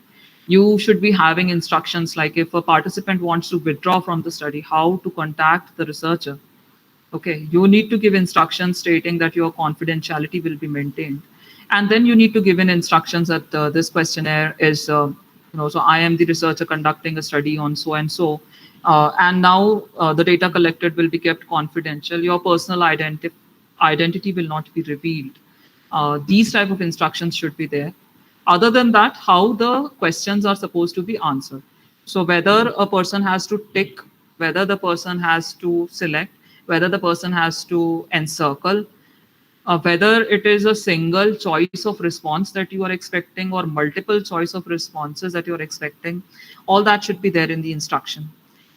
You should be having instructions like if a participant wants to withdraw from the study, how to contact the researcher. Okay, you need to give instructions stating that your confidentiality will be maintained. And then you need to give in instructions that this questionnaire is, so I am the researcher conducting a study on so and so. And now the data collected will be kept confidential. Your personal identity will not be revealed. These type of instructions should be there. Other than that, how the questions are supposed to be answered. So whether a person has to tick, whether the person has to select, whether the person has to encircle, whether it is a single choice of response that you are expecting or multiple choice of responses that you're expecting, all that should be there in the instruction.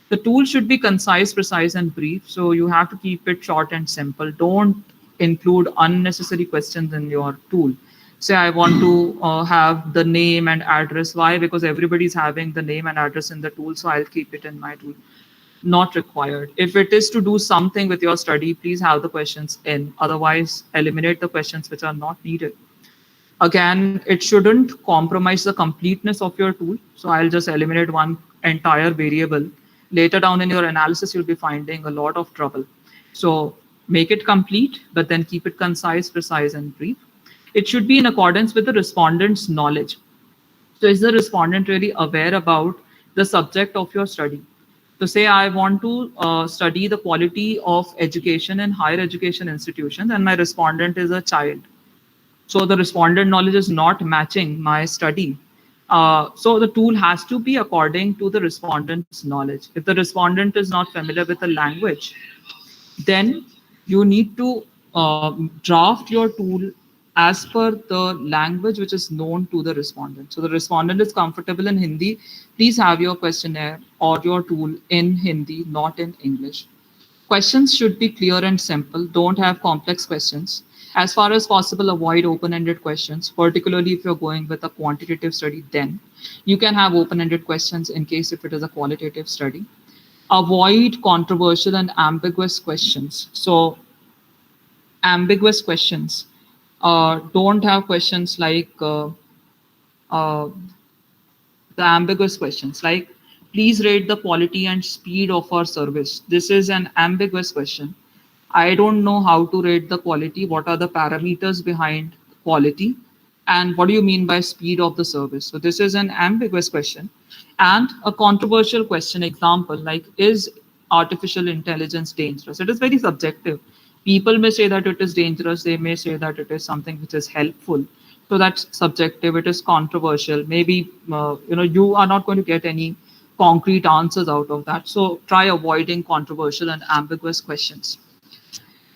The tool should be concise, precise, and brief. So you have to keep it short and simple. Don't include unnecessary questions in your tool. Say, I want to have the name and address. Why? Because everybody's having the name and address in the tool, so I'll keep it in my tool. Not required. If it is to do something with your study, please have the questions in. Otherwise, eliminate the questions which are not needed. Again, it shouldn't compromise the completeness of your tool. So I'll just eliminate one entire variable. Later down in your analysis, you'll be finding a lot of trouble. So make it complete, but then keep it concise, precise, and brief. It should be in accordance with the respondent's knowledge. So is the respondent really aware about the subject of your study? So say I want to study the quality of education in higher education institutions, and my respondent is a child. So the respondent knowledge is not matching my study. So the tool has to be according to the respondent's knowledge. If the respondent is not familiar with the language, then you need to draft your tool as per the language which is known to the respondent. So the respondent is comfortable in Hindi, please have your questionnaire or your tool in Hindi, not in English. Questions should be clear and simple. Don't have complex questions. As far as possible, avoid open-ended questions, particularly if you're going with a quantitative study. Then you can have open-ended questions in case if it is a qualitative study. Avoid controversial and ambiguous questions. So ambiguous questions. Don't have questions like the ambiguous questions like, please rate the quality and speed of our service. This is an ambiguous question. I don't know how to rate the quality. What are the parameters behind quality? And what do you mean by speed of the service? So this is an ambiguous question. And a controversial question, example, like, is artificial intelligence dangerous? It is very subjective. People may say that it is dangerous. They may say that it is something which is helpful. So that's subjective. It is controversial. Maybe, you are not going to get any concrete answers out of that. So try avoiding controversial and ambiguous questions.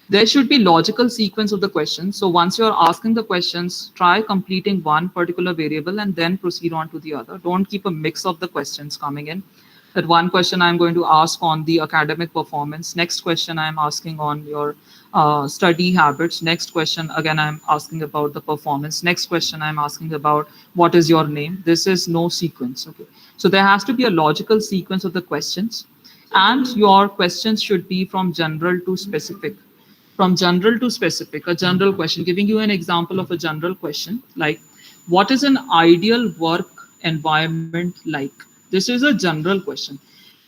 There should be logical sequence of the questions. So once you're asking the questions, try completing one particular variable and then proceed on to the other. Don't keep a mix of the questions coming in. That one question I'm going to ask on the academic performance. Next question I'm asking on your study habits. Next question again I'm asking about the performance. Next question I'm asking about what is your name. This is no sequence. Okay, so there has to be a logical sequence of the questions, and your questions should be from general to specific. From general to specific, a general question, giving you an example of a general question like, what is an ideal work environment like? This is a general question,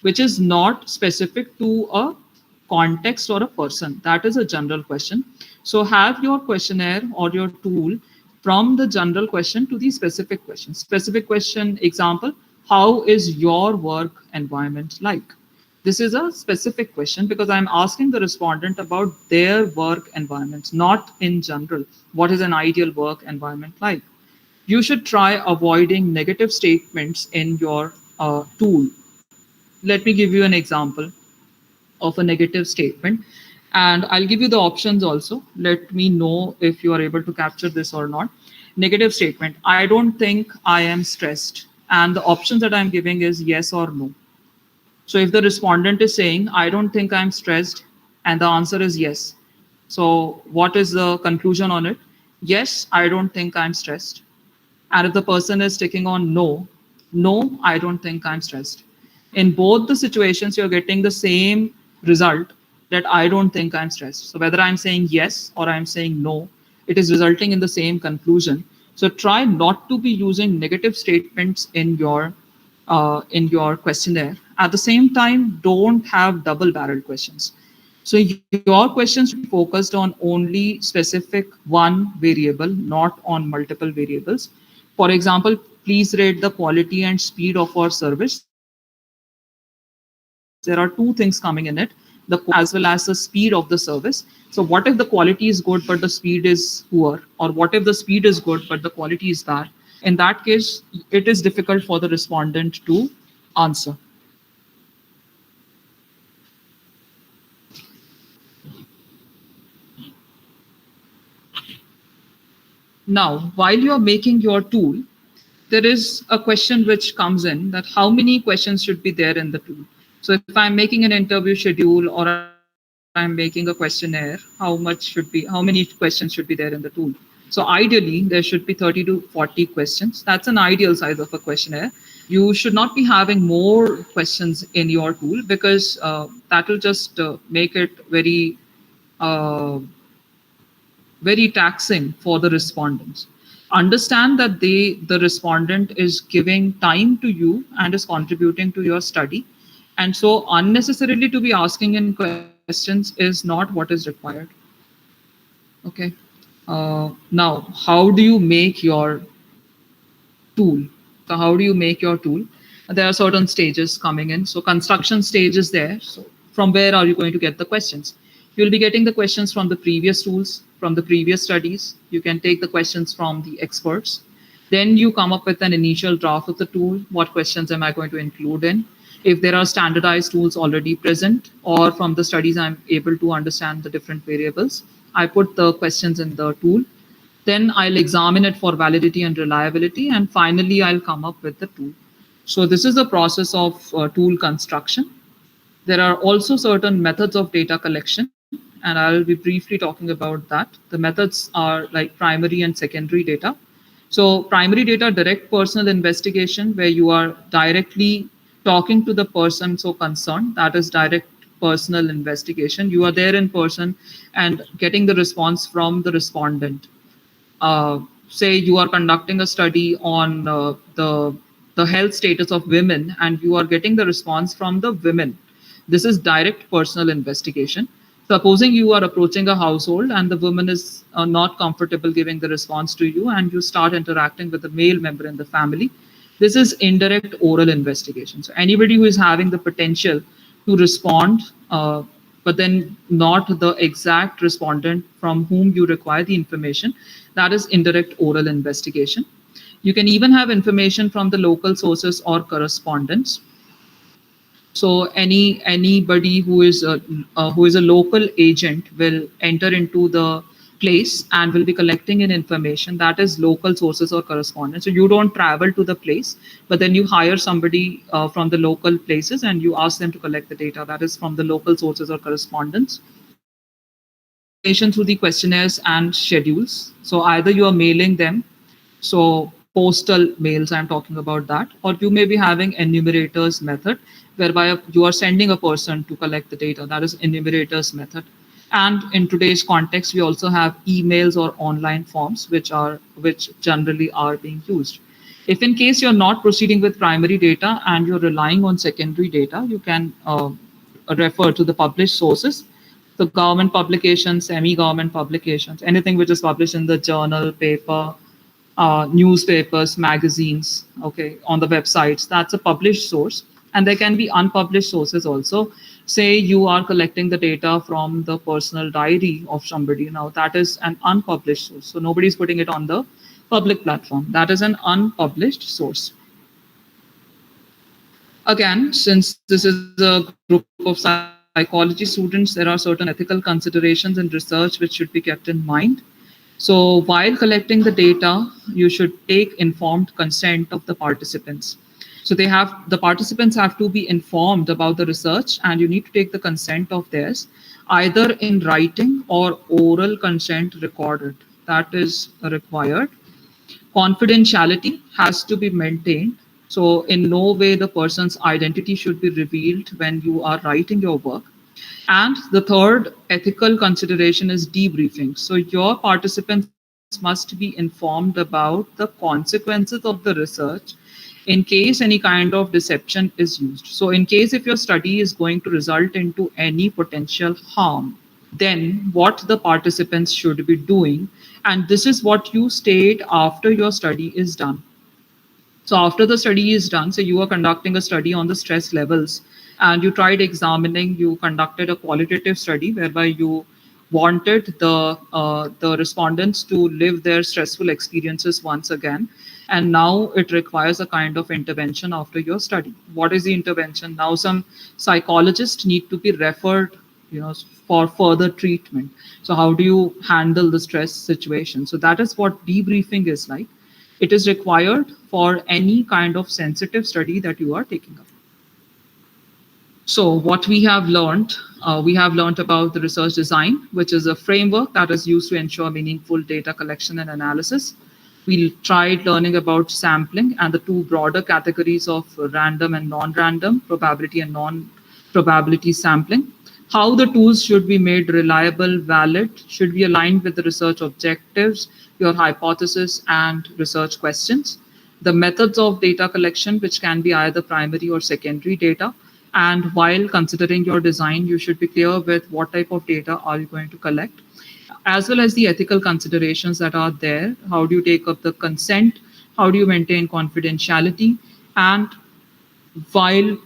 which is not specific to a context or a person. That is a general question. So have your questionnaire or your tool from the general question to the specific question. Specific question example, how is your work environment like? This is a specific question because I'm asking the respondent about their work environments, not in general. What is an ideal work environment like? You should try avoiding negative statements in your tool. Let me give you an example of a negative statement, and I'll give you the options also. Let me know if you are able to capture this or not. Negative statement, I don't think I am stressed. And the options that I'm giving is yes or no. So if the respondent is saying, I don't think I'm stressed, and the answer is yes. So what is the conclusion on it? Yes, I don't think I'm stressed. And if the person is sticking on no, no, I don't think I'm stressed. In both the situations, you're getting the same result, that I don't think I'm stressed. So whether I'm saying yes or I'm saying no, it is resulting in the same conclusion. So try not to be using negative statements in your questionnaire. At the same time, don't have double-barreled questions. So your questions should be focused on only specific one variable, not on multiple variables. For example, please rate the quality and speed of our service. There are two things coming in it, the quality as well as the speed of the service. So what if the quality is good, but the speed is poor? Or what if the speed is good, but the quality is bad? In that case, it is difficult for the respondent to answer. Now, while you are making your tool, there is a question which comes in, that how many questions should be there in the tool. So if I'm making an interview schedule or I'm making a questionnaire, how many questions should be there in the tool? So ideally, there should be 30 to 40 questions. That's an ideal size of a questionnaire. You should not be having more questions in your tool because that will just make it uh, very taxing for the respondents. Understand that the respondent is giving time to you and is contributing to your study. And so unnecessarily to be asking in questions is not what is required. Okay. Now, how do you make your tool? So how do you make your tool? There are certain stages coming in. So construction stage is there. So from where are you going to get the questions? You'll be getting the questions from the previous tools, from the previous studies. You can take the questions from the experts. Then you come up with an initial draft of the tool. What questions am I going to include in? If there are standardized tools already present, or from the studies I'm able to understand the different variables, I put the questions in the tool. Then I'll examine it for validity and reliability, and finally I'll come up with the tool. So this is the process of tool construction. There are also certain methods of data collection, and I'll be briefly talking about that. The methods are like primary and secondary data. So primary data, direct personal investigation, where you are directly talking to the person so concerned. That is direct personal investigation. You are there in person and getting the response from the respondent. Say you are conducting a study on the health status of women, and you are getting the response from the women. This is direct personal investigation. Supposing you are approaching a household and the woman is not comfortable giving the response to you, and you start interacting with the male member in the family, this is indirect oral investigation. So anybody who is having the potential to respond, but then not the exact respondent from whom you require the information, that is indirect oral investigation. You can even have information from the local sources or correspondence. So anybody who is a local agent will enter into the place and will be collecting in information that is local sources or correspondence. So you don't travel to the place, but then you hire somebody from the local places and you ask them to collect the data that is from the local sources or correspondence. Information through the questionnaires and schedules. So either you are mailing them, so postal mails, I'm talking about that, or you may be having enumerators method, whereby you are sending a person to collect the data. That is enumerators method. And in today's context, we also have emails or online forms, which generally are being used. If in case you're not proceeding with primary data and you're relying on secondary data, you can refer to the published sources, the government publications, semi-government publications, anything which is published in the journal, paper, newspapers, magazines, okay, on the websites. That's a published source. And there can be unpublished sources also. Say you are collecting the data from the personal diary of somebody. Now that is an unpublished source. So nobody's putting it on the public platform. That is an unpublished source. Again, since this is a group of psychology students, there are certain ethical considerations in research which should be kept in mind. So while collecting the data, you should take informed consent of the participants. So the participants have to be informed about the research, and you need to take the consent of theirs, either in writing or oral consent recorded. That is required. Confidentiality has to be maintained. So in no way the person's identity should be revealed when you are writing your work. And the third ethical consideration is debriefing. So your participants must be informed about the consequences of the research in case any kind of deception is used. So in case if your study is going to result into any potential harm, then what the participants should be doing. And this is what you state after your study is done. So after the study is done, so you are conducting a study on the stress levels, and you conducted a qualitative study whereby you wanted the respondents to live their stressful experiences once again. And now it requires a kind of intervention after your study. What is the intervention? Now some psychologists need to be referred, for further treatment. So how do you handle the stress situation? So that is what debriefing is like. It is required for any kind of sensitive study that you are taking up. So what we have learned about the research design, which is a framework that is used to ensure meaningful data collection and analysis. We tried learning about sampling and the two broader categories of random and non-random, probability and non-probability sampling. How the tools should be made reliable, valid, should be aligned with the research objectives, your hypothesis, and research questions. The methods of data collection, which can be either primary or secondary data. And while considering your design, you should be clear with what type of data are you going to collect, as well as the ethical considerations that are there. How do you take up the consent? How do you maintain confidentiality? And while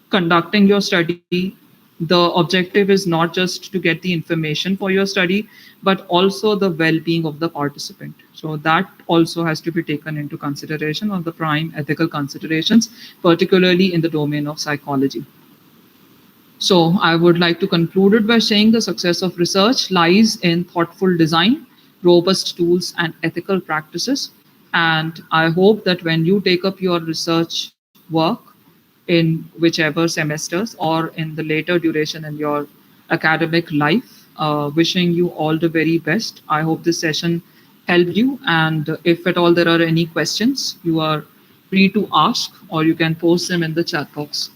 conducting your study, the objective is not just to get the information for your study, but also the well-being of the participant. So that also has to be taken into consideration of the prime ethical considerations, particularly in the domain of psychology. So I would like to conclude it by saying the success of research lies in thoughtful design, robust tools, and ethical practices. And I hope that when you take up your research work in whichever semesters or in the later duration in your academic life, wishing you all the very best. I hope this session helped you. And if at all there are any questions, you are free to ask, or you can post them in the chat box.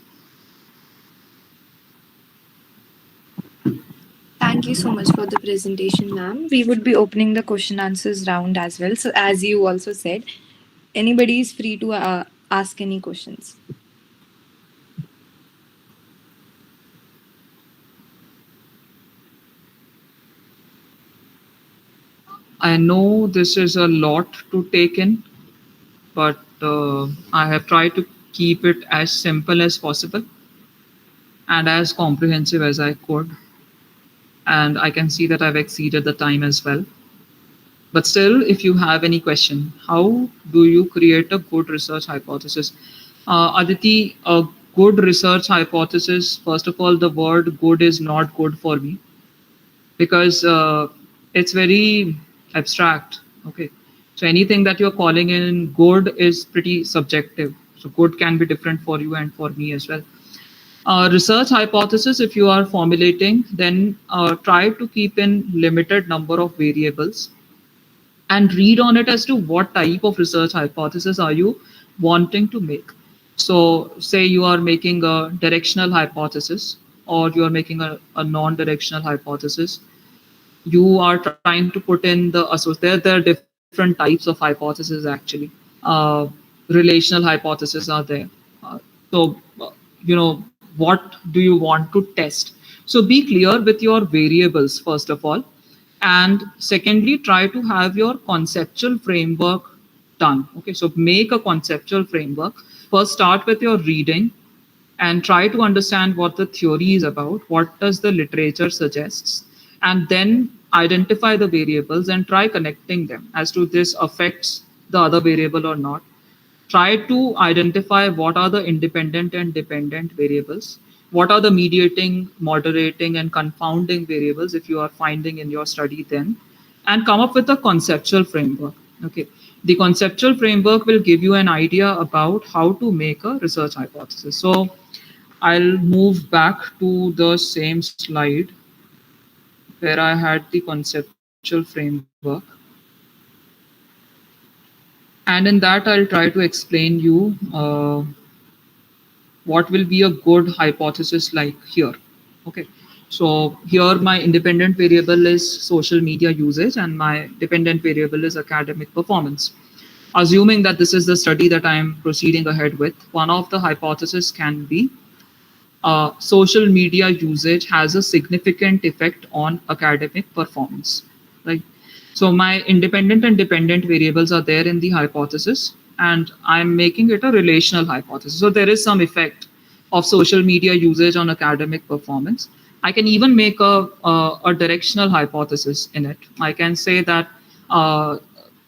Thank you so much for the presentation, ma'am. We would be opening the question answers round as well. So as you also said, anybody is free to ask any questions. I know this is a lot to take in, but I have tried to keep it as simple as possible and as comprehensive as I could. And I can see that I've exceeded the time as well. But still, if you have any question, how do you create a good research hypothesis? Aditi, a good research hypothesis, first of all, the word good is not good for me, because it's very abstract. Okay. So anything that you're calling in good is pretty subjective. So good can be different for you and for me as well. Research hypothesis, if you are formulating, then try to keep in limited number of variables and read on it as to what type of research hypothesis are you wanting to make. So say you are making a directional hypothesis or you are making a non-directional hypothesis. You are trying to put in the there are different types of hypotheses actually. uh, Relational hypotheses are there. So what do you want to test? So be clear with your variables first of all, and secondly try to have your conceptual framework done. Okay, so make a conceptual framework. First start with your reading and try to understand what the theory is about, what does the literature suggests, and then identify the variables and try connecting them as to this affects the other variable or not. Try to identify what are the independent and dependent variables, what are the mediating, moderating, and confounding variables if you are finding in your study then, and come up with a conceptual framework. Okay. The conceptual framework will give you an idea about how to make a research hypothesis. So I'll move back to the same slide where I had the conceptual framework. And in that, I'll try to explain you what will be a good hypothesis like here. Okay. So here my independent variable is social media usage and my dependent variable is academic performance. Assuming that this is the study that I am proceeding ahead with, one of the hypotheses can be social media usage has a significant effect on academic performance, right? So my independent and dependent variables are there in the hypothesis, and I'm making it a relational hypothesis. So there is some effect of social media usage on academic performance. I can even make a directional hypothesis in it. I can say that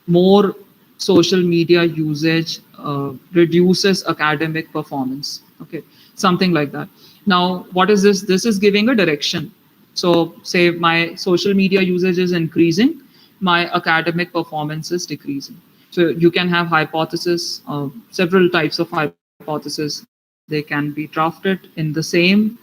more social media usage reduces academic performance. Okay, something like that. Now, what is this? This is giving a direction. So, say my social media usage is increasing, my academic performance is decreasing. So, you can have hypotheses, several types of hypotheses. They can be drafted in the same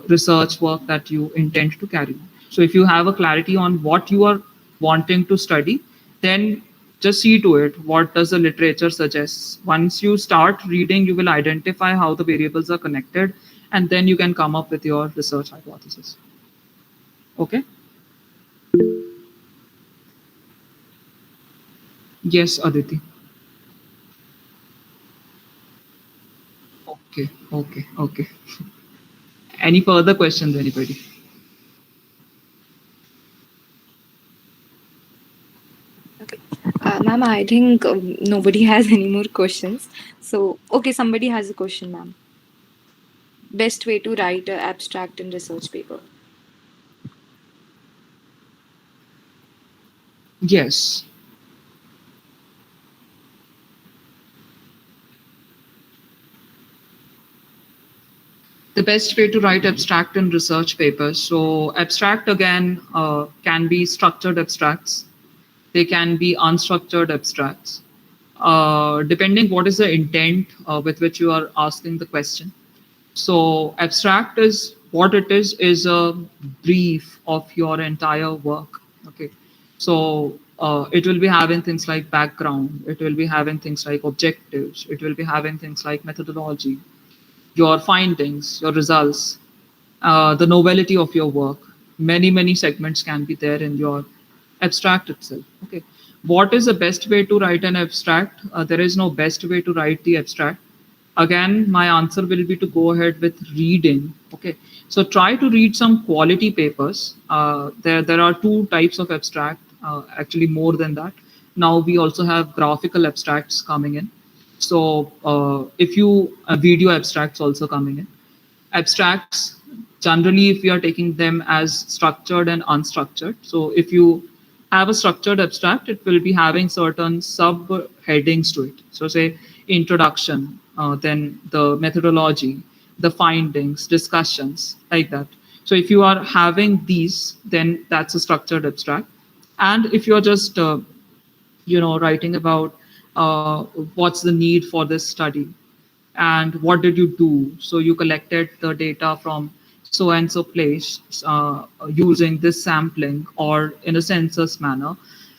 research work that you intend to carry. So, if you have a clarity on what you are wanting to study, then just see to it what does the literature suggests. Once you start reading, you will identify how the variables are connected, and then you can come up with your research hypothesis. Okay. Yes, Aditi. Okay. Any further questions, anybody? Okay. Ma'am, I think nobody has any more questions. So, okay, somebody has a question, ma'am. Best way to write an abstract in research paper? Yes. The best way to write abstract in research papers. So abstract again can be structured abstracts. They can be unstructured abstracts. Depending what is the intent with which you are asking the question. So abstract is what it is a brief of your entire work. Okay. So it will be having things like background. It will be having things like objectives. It will be having things like methodology, your findings, your results, the novelty of your work. Many segments can be there in your abstract itself. Okay. What is the best way to write an abstract? There is no best way to write the abstract. Again, my answer will be to go ahead with reading. Okay. So try to read some quality papers. There are two types of abstract, actually more than that. Now we also have graphical abstracts coming in. So if you video abstracts also coming in. Abstracts generally, if you are taking them as structured and unstructured. So if you have a structured abstract, it will be having certain subheadings to it. So say introduction, then the methodology, the findings, discussions, like that. So if you are having these, then that's a structured abstract. And if you're just writing about what's the need for this study and what did you do, so you collected the data from so and so place using this sampling or in a census manner,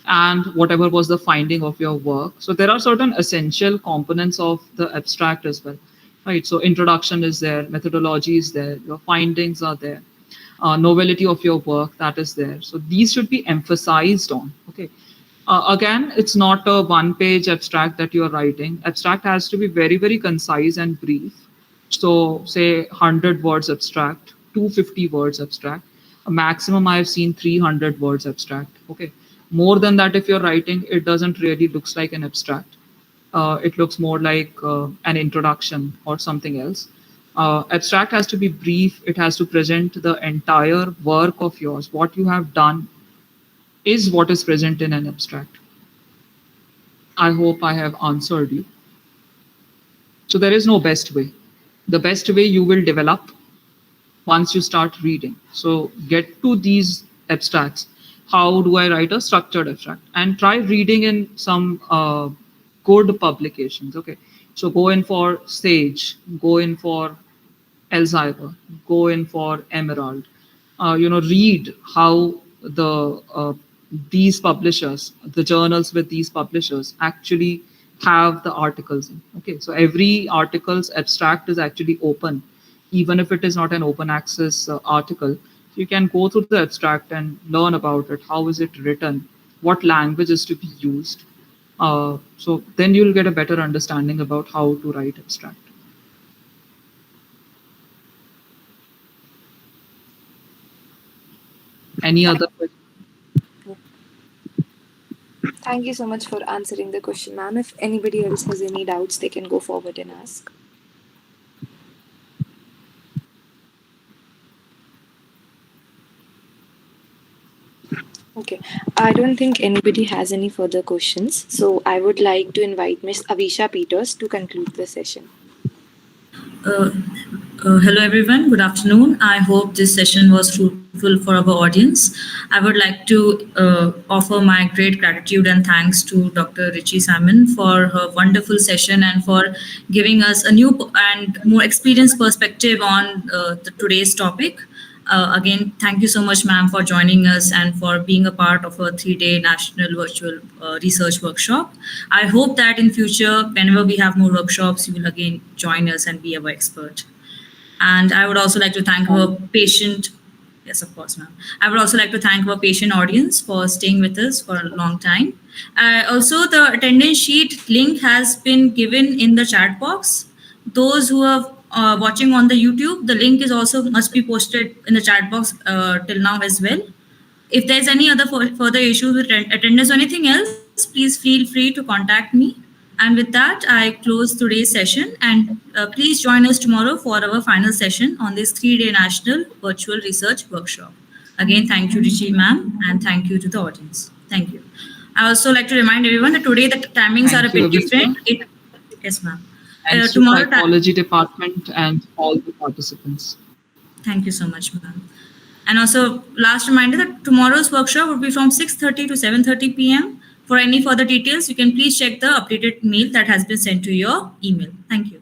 and whatever was the finding of your work. So there are certain essential components of the abstract as well, right? So introduction is there, methodology is there, your findings are there, novelty of your work, that is there. So these should be emphasized on. Okay. Again, it's not a one-page abstract that you're writing. Abstract has to be very, very concise and brief. So say 100 words abstract, 250 words abstract. A maximum I've seen 300 words abstract. Okay. More than that, if you're writing, it doesn't really looks like an abstract. It looks more like an introduction or something else. Abstract has to be brief. It has to present the entire work of yours. What you have done is what is present in an abstract. I hope I have answered you. So there is no best way. The best way you will develop once you start reading. So get to these abstracts. How do I write a structured abstract? And try reading in some good publications. Okay. So go in for Sage, go in for Elsevier, go in for Emerald. Read how these publishers, the journals with these publishers actually have the articles in. Okay, so every article's abstract is actually open, even if it is not an open access article. You can go through the abstract and learn about it. How is it written? What language is to be used? So then you'll get a better understanding about how to write abstract. Any other questions? Thank you so much for answering the question, ma'am. If anybody else has any doubts, they can go forward and ask. Okay, I don't think anybody has any further questions. So I would like to invite Miss Avisha Peters to conclude the session. Hello everyone, good afternoon. I hope this session was fruitful for our audience. I would like to offer my great gratitude and thanks to Dr. Richi Simon for her wonderful session and for giving us a new and more experienced perspective on today's topic. Again, thank you so much, ma'am, for joining us and for being a part of a 3-day national virtual research workshop. I hope that in future, whenever we have more workshops, you will again join us and be our expert. And I would also like to thank our patient, yes, of course, ma'am. I would also like to thank our patient audience for staying with us for a long time. Also, the attendance sheet link has been given in the chat box. Those who are watching on the YouTube, the link is also must be posted in the chat box till now as well. If there's any other further issues with attendance or anything else, please feel free to contact me. And with that, I close today's session, and please join us tomorrow for our final session on this 3-day national virtual research workshop. Again, thank you, Richi ma'am, and thank you to the audience. Thank you. I also like to remind everyone that today the timings are a bit different. Yes, ma'am. Thanks to psychology department and all the participants. Thank you so much, ma'am. And also, last reminder that tomorrow's workshop will be from 6:30 to 7:30 p.m. For any further details, you can please check the updated mail that has been sent to your email. Thank you.